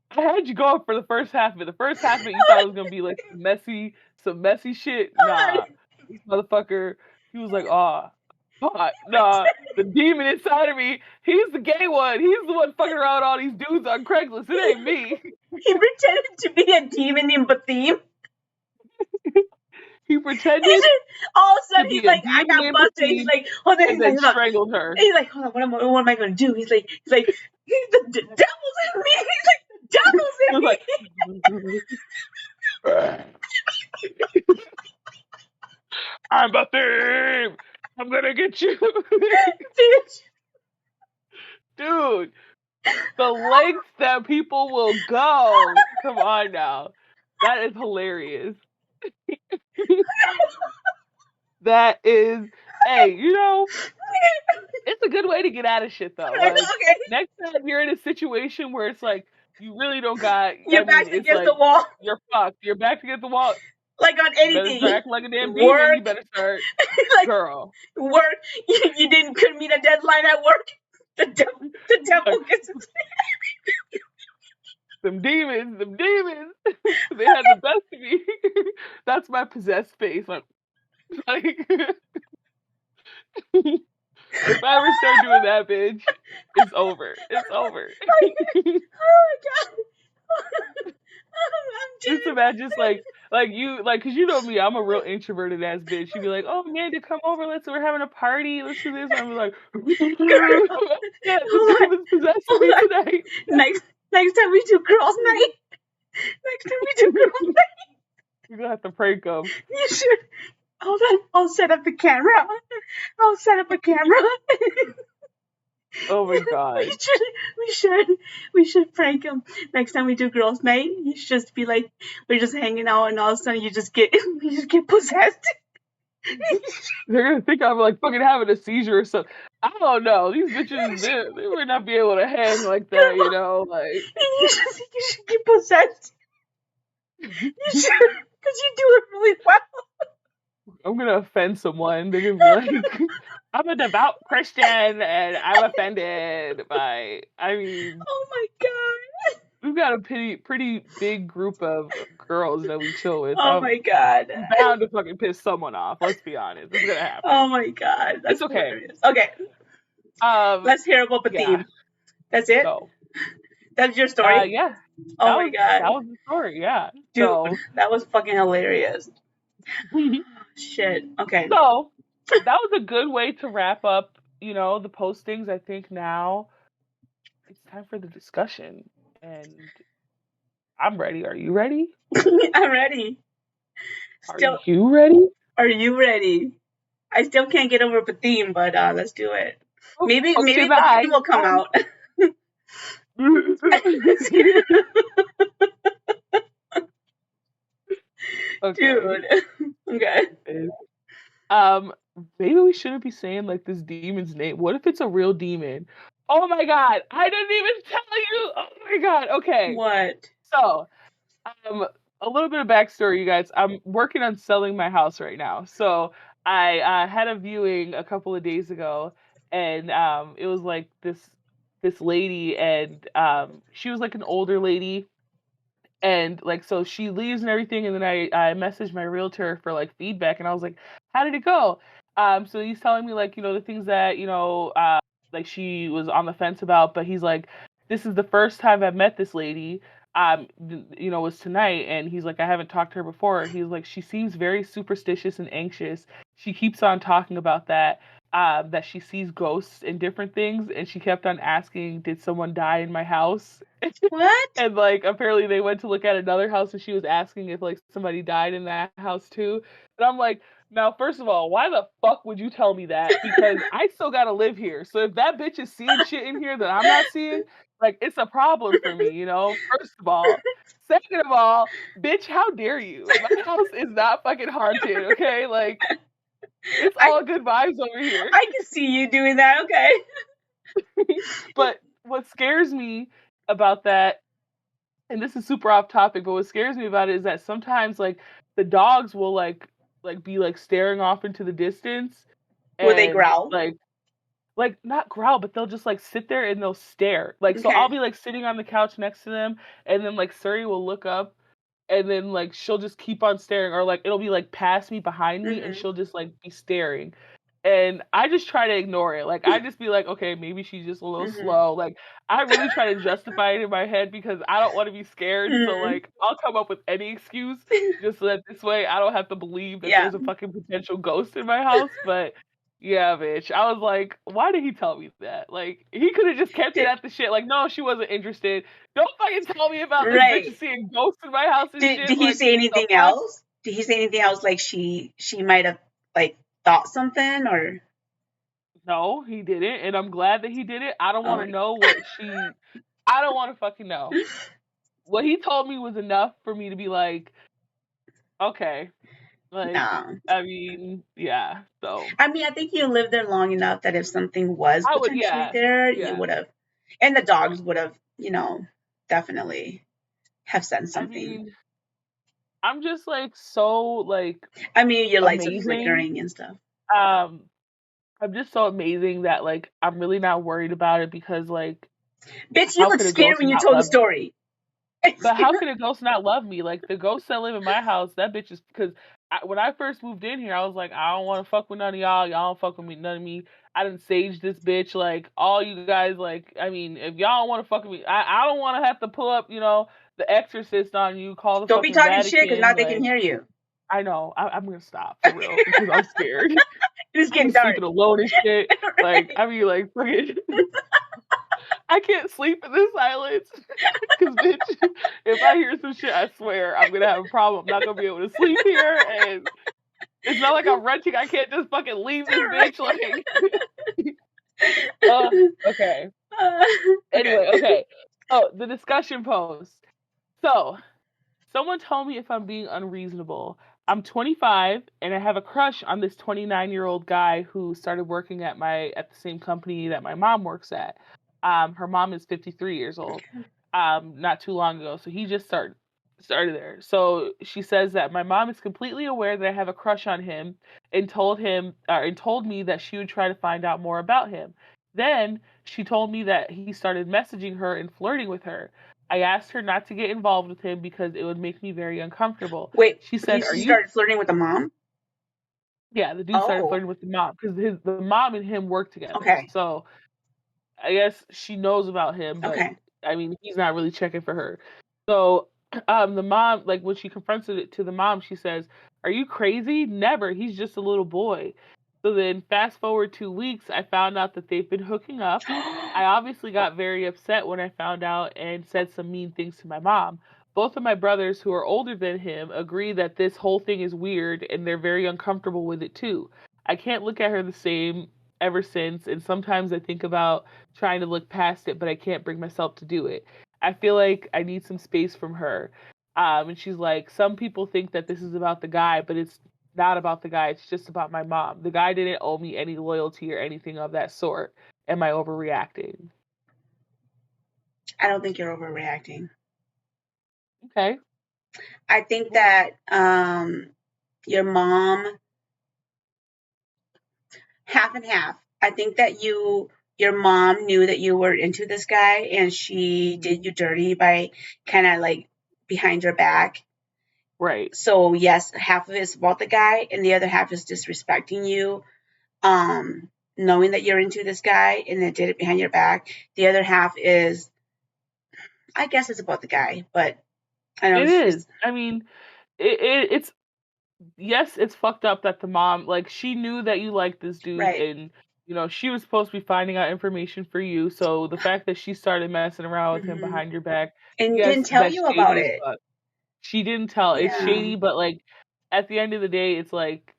I had you going for the first half of it. The first half of it, you thought it was gonna be like some messy shit. Nah, this motherfucker. He was like, oh, God, nah. The demon inside of me. He's the gay one. He's the one fucking around all these dudes on Craigslist. It ain't me. He pretended to be a demon named Bethem. He pretended. All of a sudden, he's like, I got busted. He's like, hold on. And then strangled her. He's like, hold on, what am I going to do? He's like, the devil's in me. He's like, the devil's in me. I'm Bethem. I'm gonna get you. Dude, the lengths that people will go. Come on now. That is hilarious. That is, hey, you know, it's a good way to get out of shit, though. Like, next time you're in a situation where it's like, you really don't got... You're back against the wall. You're fucked. You're back against the wall. Like on anything. You better act like a damn demon. You better start, like, girl. Work. You couldn't meet a deadline at work. The devil gets it. Them demons. They had the best of me. That's my possessed face. Like if I ever start doing that, bitch, it's over. It's over. Oh my God. Just imagine, just like you, like, cause you know me, I'm a real introverted ass bitch. You'd be like, "Oh man, to come over, we're having a party. Let's do this." I'm like, "Yeah, this demon's possessing me tonight." Next time we do girls' night. You're gonna have to prank them. You should. Hold on, I'll set up a camera. Oh my god. We should prank him next time we do girls' night. You should just be like, we're just hanging out, and all of a sudden you just get possessed. They're gonna think I'm like fucking having a seizure or something. I don't know. These bitches, they would not be able to hang like that, you know. Like You should get possessed. You should, because you do it really well. I'm gonna offend someone. They're gonna be like, I'm a devout Christian and I'm offended by. I mean, Oh my god. we've got a pretty big group of girls that we chill with. Oh my god. I'm bound to fucking piss someone off. Let's be honest. It's gonna happen. Oh my god. That's It's okay. hilarious. Okay. Let's hear about Bethem. Yeah. That's it? So, That's your story? yeah. Oh my god. That was the story, yeah. Dude, So, that was fucking hilarious. Shit. Okay. So, that was a good way to wrap up, you know, the postings. I think now it's time for the discussion. And I'm ready. Are you ready? I'm ready. Are you ready? Are you ready? I still can't get over Bethem, but let's do it. Maybe Bethem will come out. Okay. Dude. Okay. Maybe we shouldn't be saying like this demon's name. What if it's a real demon? Oh my god, I didn't even tell you. Oh my god. Okay. What? So, a little bit of backstory, you guys. I'm working on selling my house right now. So I had a viewing a couple of days ago, and it was like this lady, and she was like an older lady. And like, so she leaves and everything, and then I messaged my realtor for like feedback, and I was like, how did it go? So he's telling me like, you know, the things that, you know, like she was on the fence about, but he's like, this is the first time I've met this lady, you know, was tonight, and he's like, I haven't talked to her before. He's like, she seems very superstitious and anxious. She keeps on talking about that she sees ghosts and different things, and she kept on asking, did someone die in my house? What? And like, apparently they went to look at another house, and she was asking if like somebody died in that house too. And I'm like, now, first of all, why the fuck would you tell me that? Because I still gotta live here. So if that bitch is seeing shit in here that I'm not seeing, like, it's a problem for me, you know? First of all. Second of all, bitch, how dare you? My house is not fucking haunted, okay? Like, it's all good vibes over here. I can see you doing that, okay? But what scares me about that, and this is super off topic, but what scares me about it is that sometimes like the dogs will like be like staring off into the distance. Will they growl? Like not growl, but they'll just like sit there and they'll stare. Like, so I'll be like sitting on the couch next to them, and then like Suri will look up, and then like she'll just keep on staring, or like it'll be like past me, behind me, and she'll just like be staring. And I just try to ignore it. Like, I just be like, okay, maybe she's just a little slow. Like, I really try to justify it in my head because I don't want to be scared. So, like, I'll come up with any excuse just so that this way I don't have to believe that there's a fucking potential ghost in my house. But, yeah, bitch. I was like, why did he tell me that? Like, he could have just kept it at the shit. Like, no, she wasn't interested. Don't fucking tell me about this bitch seeing ghosts in my house and shit. Did he say anything else? Did he say anything else? Like, she might have, like, thought something, or no, he didn't, and I'm glad that he did it. I don't want to know what I don't want to fucking know. What he told me was enough for me to be like, okay, like, I mean, yeah. So I mean, I think you lived there long enough that if something was potentially there, you would have, and the dogs would have, you know, definitely have said something. I mean, I'm just like so like. I mean, your lights are flickering and stuff. I'm just so amazing that like I'm really not worried about it because like. Bitch, you look scared when you told the story. But how could a ghost not love me? Like, the ghosts that live in my house, that bitch is because when I first moved in here, I was like, I don't want to fuck with none of y'all. Y'all don't fuck with me, none of me. I didn't sage this bitch. Like, all you guys, like, I mean, if y'all don't want to fuck with me, I don't want to have to pull up, you know, The Exorcist on you. Call the don't be talking Vatican, shit because now like, they can hear you. I know. I'm gonna stop for real because I'm scared. It's getting dark. Sleeping alone and shit. Like, I mean, like, fucking. I can't sleep in this silence. Because, bitch, if I hear some shit, I swear I'm going to have a problem. I'm not going to be able to sleep here. And it's not like I'm renting. I can't just fucking leave this bitch. Like, Okay. Uh, Anyway, okay. Oh, the discussion post. So, someone told me if I'm being unreasonable. I'm 25 and I have a crush on this 29-year-old guy who started working at the same company that my mom works at. Her mom is 53 years old. Not too long ago, so he just started there. So she says that my mom is completely aware that I have a crush on him and told me that she would try to find out more about him. Then she told me that he started messaging her and flirting with her. I asked her not to get involved with him because it would make me very uncomfortable. Wait, She said, "Are she you?" started flirting with the mom? Yeah, the dude started Oh, flirting with the mom because the mom and him work together. okay. So I guess she knows about him, but Okay. I mean, he's not really checking for her. So, the mom, like when she confronts it to the mom, she says, "Are you crazy? Never. He's just a little boy." So then, fast forward 2 weeks, I found out that they've been hooking up. I obviously got very upset when I found out and said some mean things to my mom. Both of my brothers, who are older than him, agree that this whole thing is weird and they're very uncomfortable with it too. I can't look at her the same ever since, and sometimes I think about trying to look past it, but I can't bring myself to do it. I feel like I need some space from her. And she's like, some people think that this is about the guy, but it's not about the guy. It's just about my mom. The guy didn't owe me any loyalty or anything of that sort. Am I overreacting? I don't think you're overreacting. Okay. I think that your mom, half and half. I think that your mom knew that you were into this guy and she did you dirty by kind of like behind your back. Right. So yes, half of it is about the guy and the other half is disrespecting you, knowing that you're into this guy and then did it behind your back. The other half is, I guess, it's about the guy, but I know It is. she's I mean, it's yes, it's fucked up that the mom, like, she knew that you liked this dude, right. and she was supposed to be finding out information for you. So the fact that she started messing around with him Hmm. behind your back, And yes, didn't tell that's you about shady as it. fuck. She didn't tell. It's Yeah, shady, but like at the end of the day, it's like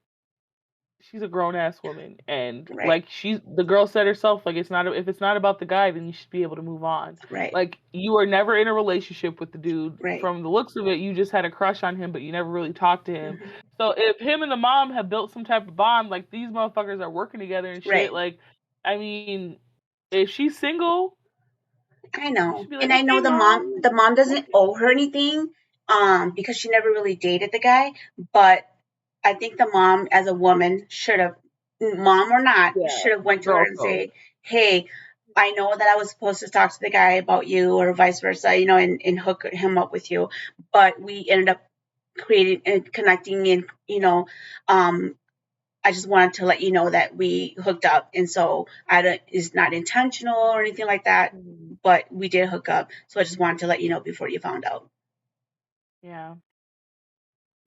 she's a grown ass woman, and right, like the girl said herself, like, it's not, if it's not about the guy, then you should be able to move on. right, Like, you were never in a relationship with the dude. right. From the looks of it, you just had a crush on him, but you never really talked to him. Hmm. So if him and the mom have built some type of bond, like, these motherfuckers are working together and shit, Right. like, I mean, if she's single, I you know. should be like, And I know okay, mom, the mom doesn't okay. owe her anything, because she never really dated the guy. But I think the mom, as a woman, should have, mom or not, Yeah, should have went to her girl and code. say, "Hey, I know that I was supposed to talk to the guy about you, or vice versa, and hook him up with you, but we ended up creating and connecting, and um, I just wanted to let you know that we hooked up, and so I don't, it's not intentional or anything like that, Mhm. but we did hook up. So I just wanted to let you know before you found out." Yeah.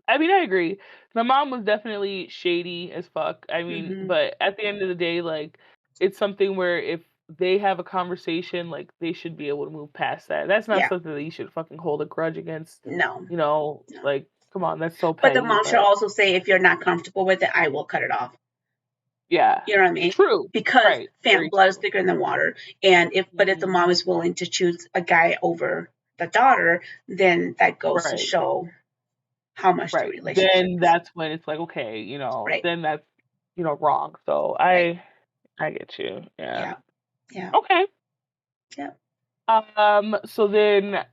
I mean, I agree. My mom was definitely shady as fuck. I mean, Hmm. but at the end of the day, like, it's something where if they have a conversation, like, they should be able to move past that. That's not Yeah, something that you should fucking hold a grudge against. no, no. Like, come on, that's so But the petty. mom should But also say, if you're not comfortable with it, I will cut it off. yeah, You know what I mean? true. Because Right. Very blood is true. thicker than water, and if the Hmm. mom is willing to choose a guy over the daughter, then that goes to Right. show how much the Right. relationship Then is. that's when it's like, okay, Right, then that's, wrong. So right. I get you. Yeah. Yeah, yeah, Okay. yeah. So then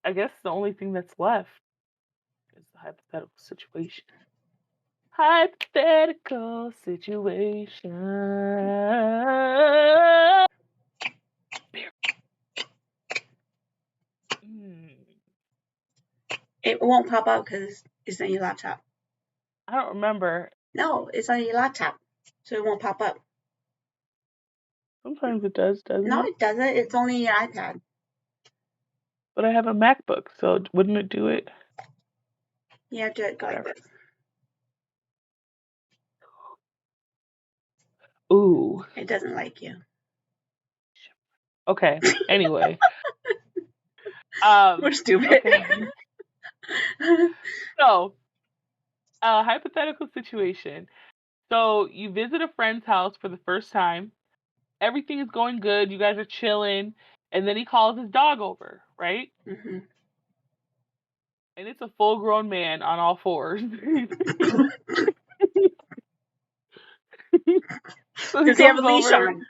I guess the only thing that's left is the hypothetical situation. Hypothetical situation. Hmm. It won't pop up because it's on your laptop. I don't remember. No, it's on your laptop, so it won't pop up. Sometimes it does, doesn't No, it? it doesn't. It's only your iPad. But I have a MacBook, so wouldn't it do it? You have to go like Whatever. this. Ooh. It doesn't like you. Okay. Anyway. We're stupid. Okay. So, hypothetical situation. So you visit a friend's house for the first time, everything is going good. You guys are chilling, and then he calls his dog over, right? Mm-hmm. And it's a full-grown man on all fours. So he Does he have a comes leash over. on?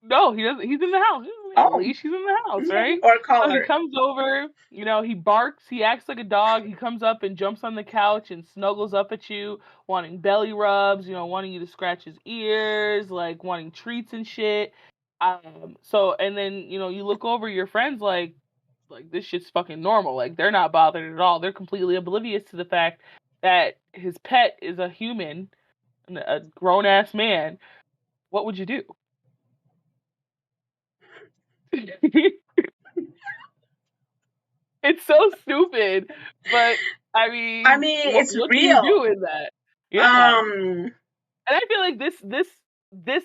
No, he doesn't. He's in the house. He doesn't have a Oh, leash. He's in the house, okay. right? Or a So he collar. comes over. He barks. He acts like a dog. He comes up and jumps on the couch and snuggles up at you, wanting belly rubs. Wanting you to scratch his ears, like wanting treats and shit. So and then you look over your friends like this shit's fucking normal. Like they're not bothered at all. They're completely oblivious to the fact that his pet is a human, a grown ass man. What would you do? It's so stupid, but I mean, It's what do you real. do in that? Yeah, and Um, I feel like this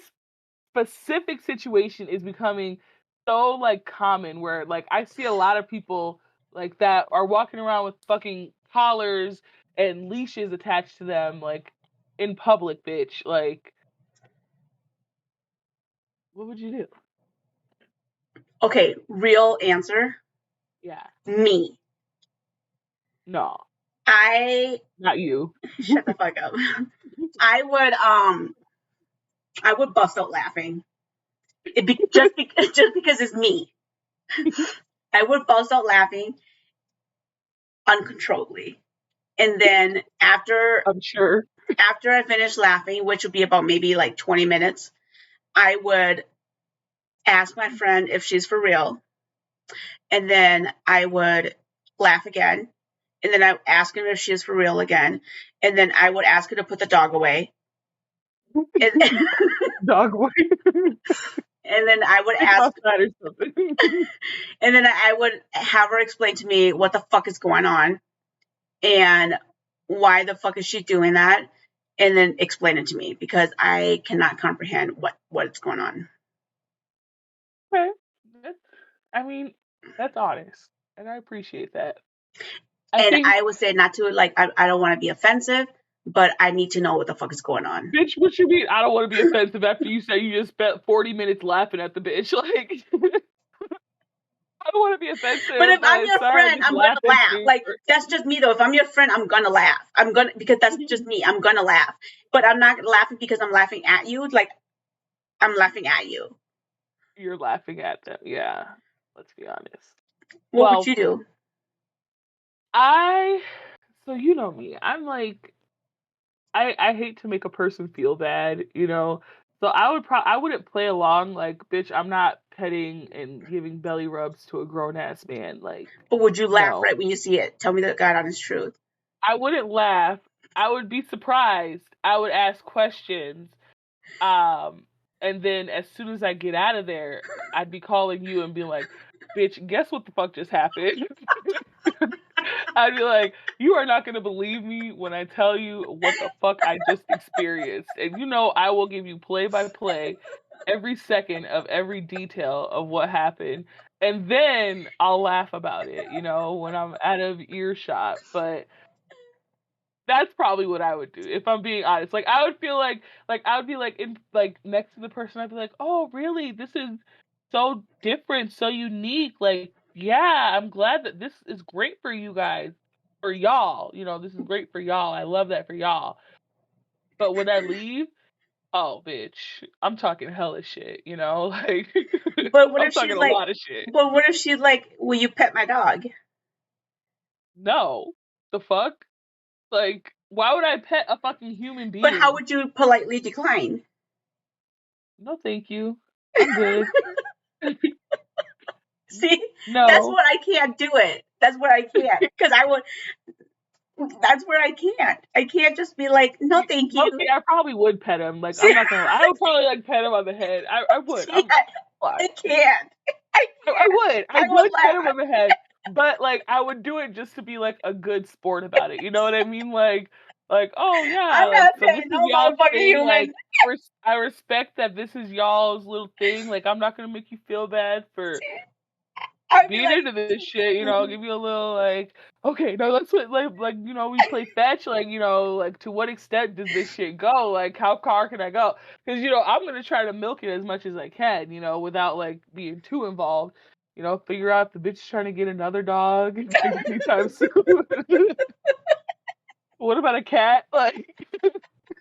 specific situation is becoming so like common where like I see a lot of people like that are walking around with fucking collars and leashes attached to them like in public, bitch. Like, what would you do? okay, real answer. Yeah, Me. no, I not you. shut the fuck up. I would bust out laughing. Just because it's me. I would bust out laughing uncontrollably. And then I'm sure. after I finish laughing, which would be about maybe like 20 minutes, I would ask my friend if she's for real. And then I would laugh again. And then I would ask him if she is for real again. And then I would ask her to put the dog away. And, Dog white. and then I would Think ask, about that or something. and then I would have her explain to me what the fuck is going on and why the fuck is she doing that, and then explain it to me because I cannot comprehend what's going on. Okay. I mean, that's honest, and I appreciate that. I And think, I would say not to like I don't want to be offensive, but I need to know what the fuck is going on. bitch, what you mean? I don't want to be offensive after you say you just spent 40 minutes laughing at the bitch. Like, I don't want to be But if offensive, I'm but your sorry, friend, just I'm gonna laughing laugh. too. Like that's just me though. If I'm your friend, I'm gonna laugh. I'm gonna because that's just me. I'm gonna laugh. But I'm not laughing because I'm laughing at you. Like I'm laughing at you. You're laughing at them. Yeah, let's be honest. What would Well, you do? so you know me. I'm like, I hate to make a person feel bad. So I wouldn't play along like, bitch, I'm not petting and giving belly rubs to a grown ass man. Like, But would you laugh no. right when you see it? Tell me the God honest truth. I wouldn't laugh. I would be surprised. I would ask questions. Um, and then as soon as I get out of there, I'd be calling you and be like, bitch, guess what the fuck just happened? I'd be like, you are not going to believe me when I tell you what the fuck I just experienced. And I will give you play by play every second of every detail of what happened. And then I'll laugh about it, when I'm out of earshot. But that's probably what I would do if I'm being honest. Like I would feel like I would be like in like next to the person. I'd be like, oh really? This is so different, so unique. Like yeah, I'm glad that this is great for you guys, for y'all. This is great for y'all. I love that for y'all. But when I leave, oh bitch, I'm talking hella shit. Like But what I'm if she's talking a like? lot of shit. But what if she's like? Will you pet my dog? No, the fuck. Like, why would I pet a fucking human But how being? would you politely decline? No, thank you. I'm good. See, that's No. what I can't do it. That's what I can't because I would. That's where I can't. I can't just be like, no, thank you. Low-key, I probably would pet him. Like, See, I'm not gonna lie. I would probably, like, pet him on the head. I would. see, I can't. I I can't. would. I I would would pet him laugh. on the head. But, like, I would do it just to be, like, a good sport about it. You know what I mean? Like, oh, yeah. I'm Like, not so this petting is no y'all's motherfucking thing. human. Like, I respect that this is y'all's little thing. Like, I'm not gonna make you feel bad for I'd be being like, into this shit, you know, give you a little like, okay, no, let's like, you know, we play fetch, like, you know, like to what extent does this shit go? Like, how far can I go? Because you know, I'm gonna try to milk it as much as I can, you know, without like being too involved. You know, figure out if the bitch is trying to get another dog anytime soon. What about a cat? Like,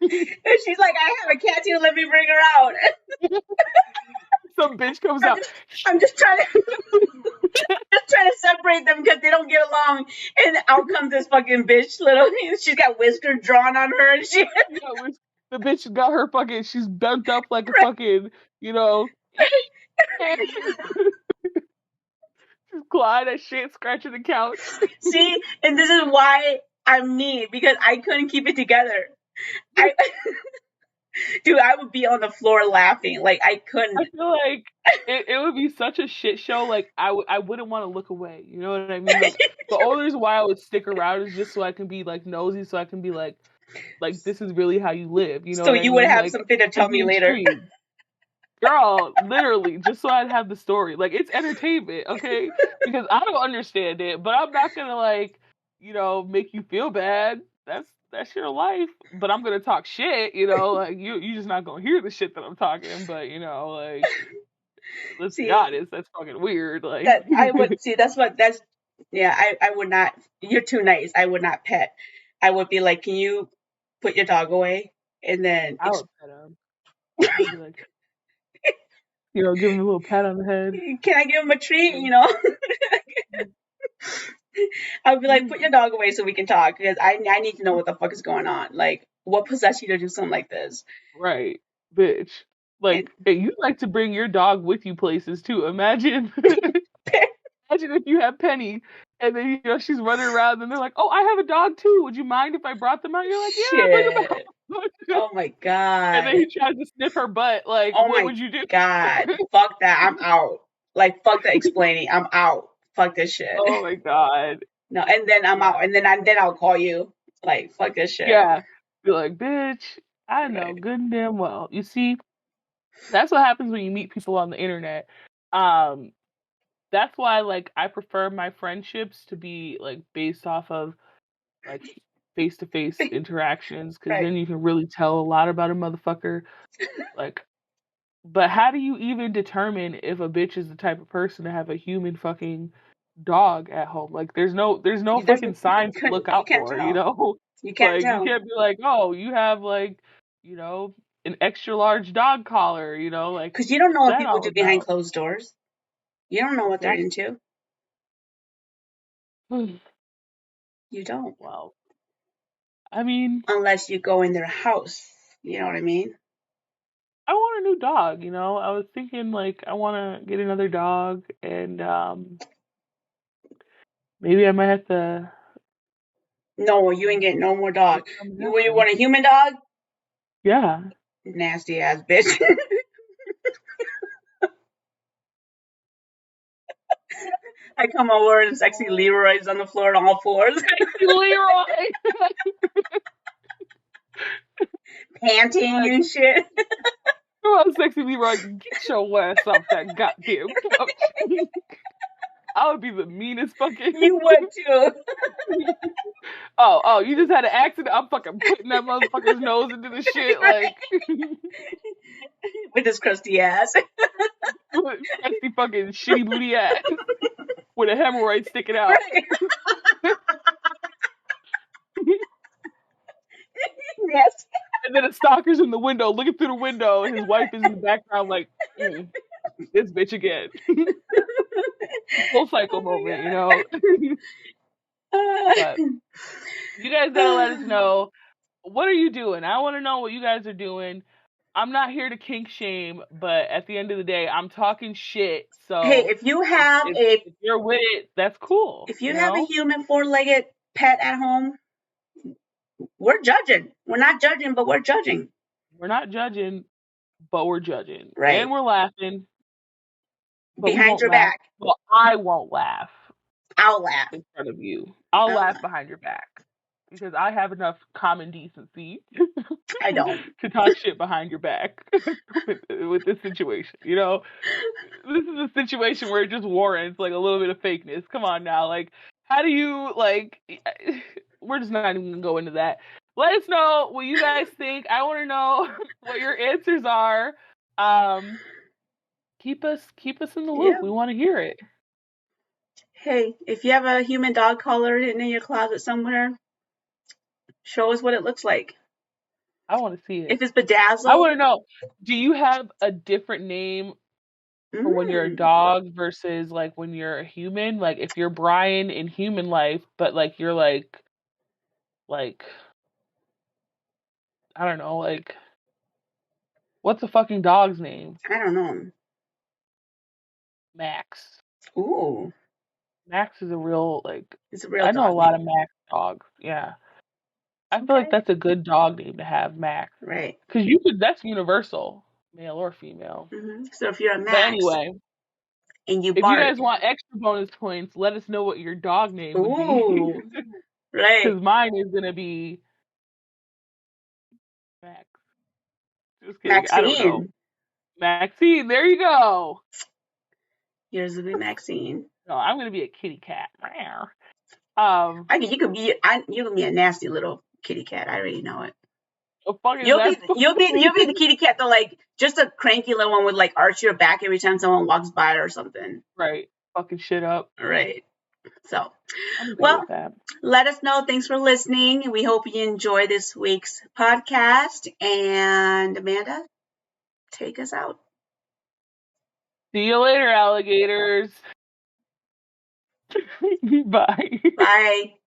she's like, I have a cat too. Let me bring her out. some bitch comes I'm out. just, I'm just trying to, just trying to separate them because they don't get along. And out comes this fucking bitch, little. She's got whiskers drawn on her and shit. Yeah, the bitch got her fucking. She's bent up like a fucking, you know. She's clawing that shit, scratching the couch. See, and this is why I'm me, because I couldn't keep it together. Dude, I would be on the floor laughing. Like, I couldn't. I feel like it would be such a shit show. Like I wouldn't want to look away. You know what I mean? Like the only reason why I would stick around is just so I can be like nosy, so I can be like this is really how you live. You know So what I you would mean? have something to tell Like me be later. intrigued. Girl, literally, just so I'd have the story. Like it's entertainment, okay? Because I don't understand it, but I'm not gonna like, you know, make you feel bad. That's your life. But I'm gonna talk shit, you know, like you just not gonna hear the shit that I'm talking, but you know, like let's be See, honest, that's fucking weird. Like that I would see. That's yeah. I would not. You're too nice. I would not pet. I would be like, can you put your dog away? And then, I would pet him. I'd be like, you know, give him a little pat on the head. can I give him a treat? You know, I would be like, put your dog away so we can talk because I need to know what the fuck is going on. Like, what possessed you to do something like this? Right, bitch. And Like, hey, you like to bring your dog with you places too. Imagine, imagine if you have Penny, and then you know she's running around, and they're like, "Oh, I have a dog too. Would you mind if I brought them out?" You're like, "Yeah, bring them out." shit. Oh my And then god. he tries to sniff her butt. Like, Oh what my would you do? god. Fuck that. I'm out. Like, fuck the explaining. I'm out. Fuck this shit. Oh my god. No, and then I'm Yeah. out, and then I'll call you. Like, fuck this shit. Yeah. Be like, bitch. I know Right. good and damn well. You see, that's what happens when you meet people on the internet. Um, that's why like I prefer my friendships to be like based off of like face to face interactions because Right. then you can really tell a lot about a motherfucker. Like, but how do you even determine if a bitch is the type of person to have a human fucking dog at home? Like, there's no There's fucking signs to look you out can't for, you tell. know? You can't Like, you tell. can't be like, oh, you have like, you know, an extra large dog collar, you know? Like, Because you don't know what's what that people all do behind about? closed doors. You don't know what they're Exactly. into. You don't. Well, I mean, Unless you go in their house. You know what I mean? I want a new dog, you know? I was thinking like I want to get another dog and maybe I might have to No, you ain't getting no more dog. make something You happen. want a human dog? Yeah. Nasty ass bitch. I come over and sexy Leroy's on the floor on all fours, Leroy. panting Like, and shit. come on, sexy Leroy, get your ass off that goddamn couch. I would be the meanest fucking. You would too. Oh, you just had an accident. I'm fucking putting that motherfucker's nose into the shit, Right. like, With his crusty ass. nasty fucking shitty booty ass with a hemorrhoid sticking out. Right. Nasty. And then a stalker's in the window, looking through the window, and his wife is in the background, like, this bitch again. Full cycle Oh my moment, you know? But you guys gotta let us god. know, what are you doing? I wanna know what you guys are doing. I'm not here to kink shame, but at the end of the day, I'm talking shit. Hey, So if you have a if you're with it, that's cool, if you you have a know? human four-legged pet at home, we're judging. We're not judging, but we're judging. We're not judging, but we're judging. And Right. we're laughing, but we Behind won't your laugh. back. Well, I won't laugh I'll laugh. in front of you. I'll I'll laugh laugh. behind your back. because I have enough common decency I don't. to talk shit behind your back with this situation. You know, this is a situation where it just warrants like a little bit of fakeness. Come on now, like, how do you like? We're just not even gonna go into that. Let us know what you guys think. I want to know what your answers are. Keep us in the loop. Yeah. We want to hear it. Hey, if you have a human dog collar hidden in your closet somewhere, show us what it looks like. I want to see it. If it's bedazzled. I want to know, do you have a different name for when you're a dog versus like when you're a human? Like if you're Brian in human life, but like you're like I don't know, like what's a fucking dog's name? I don't know. Max. Ooh. Max is a real like. It's a real I know a dog lot name. of Max dogs. Yeah. I feel like that's a good dog name to have, Max. Right. Because that's universal, male or female. Mm-hmm. So if you're a Max. But anyway. And you if bark. you guys want extra bonus points, let us know what your dog name would be. Ooh. Right. Because mine is going to be Max. Just kidding. Maxine. I don't know. Maxine, there you go. Yours will be Maxine. No, I'm going to be a kitty cat. You could be a nasty little kitty cat. I already know it. You'll be the kitty cat that like just a cranky little one would like arch your back every time someone walks by or something. Right. Fucking shit up. Right. So, well, let us know. Thanks for listening. We hope you enjoy this week's podcast. And Amanda, take us out. See you later, alligators. Bye. Bye.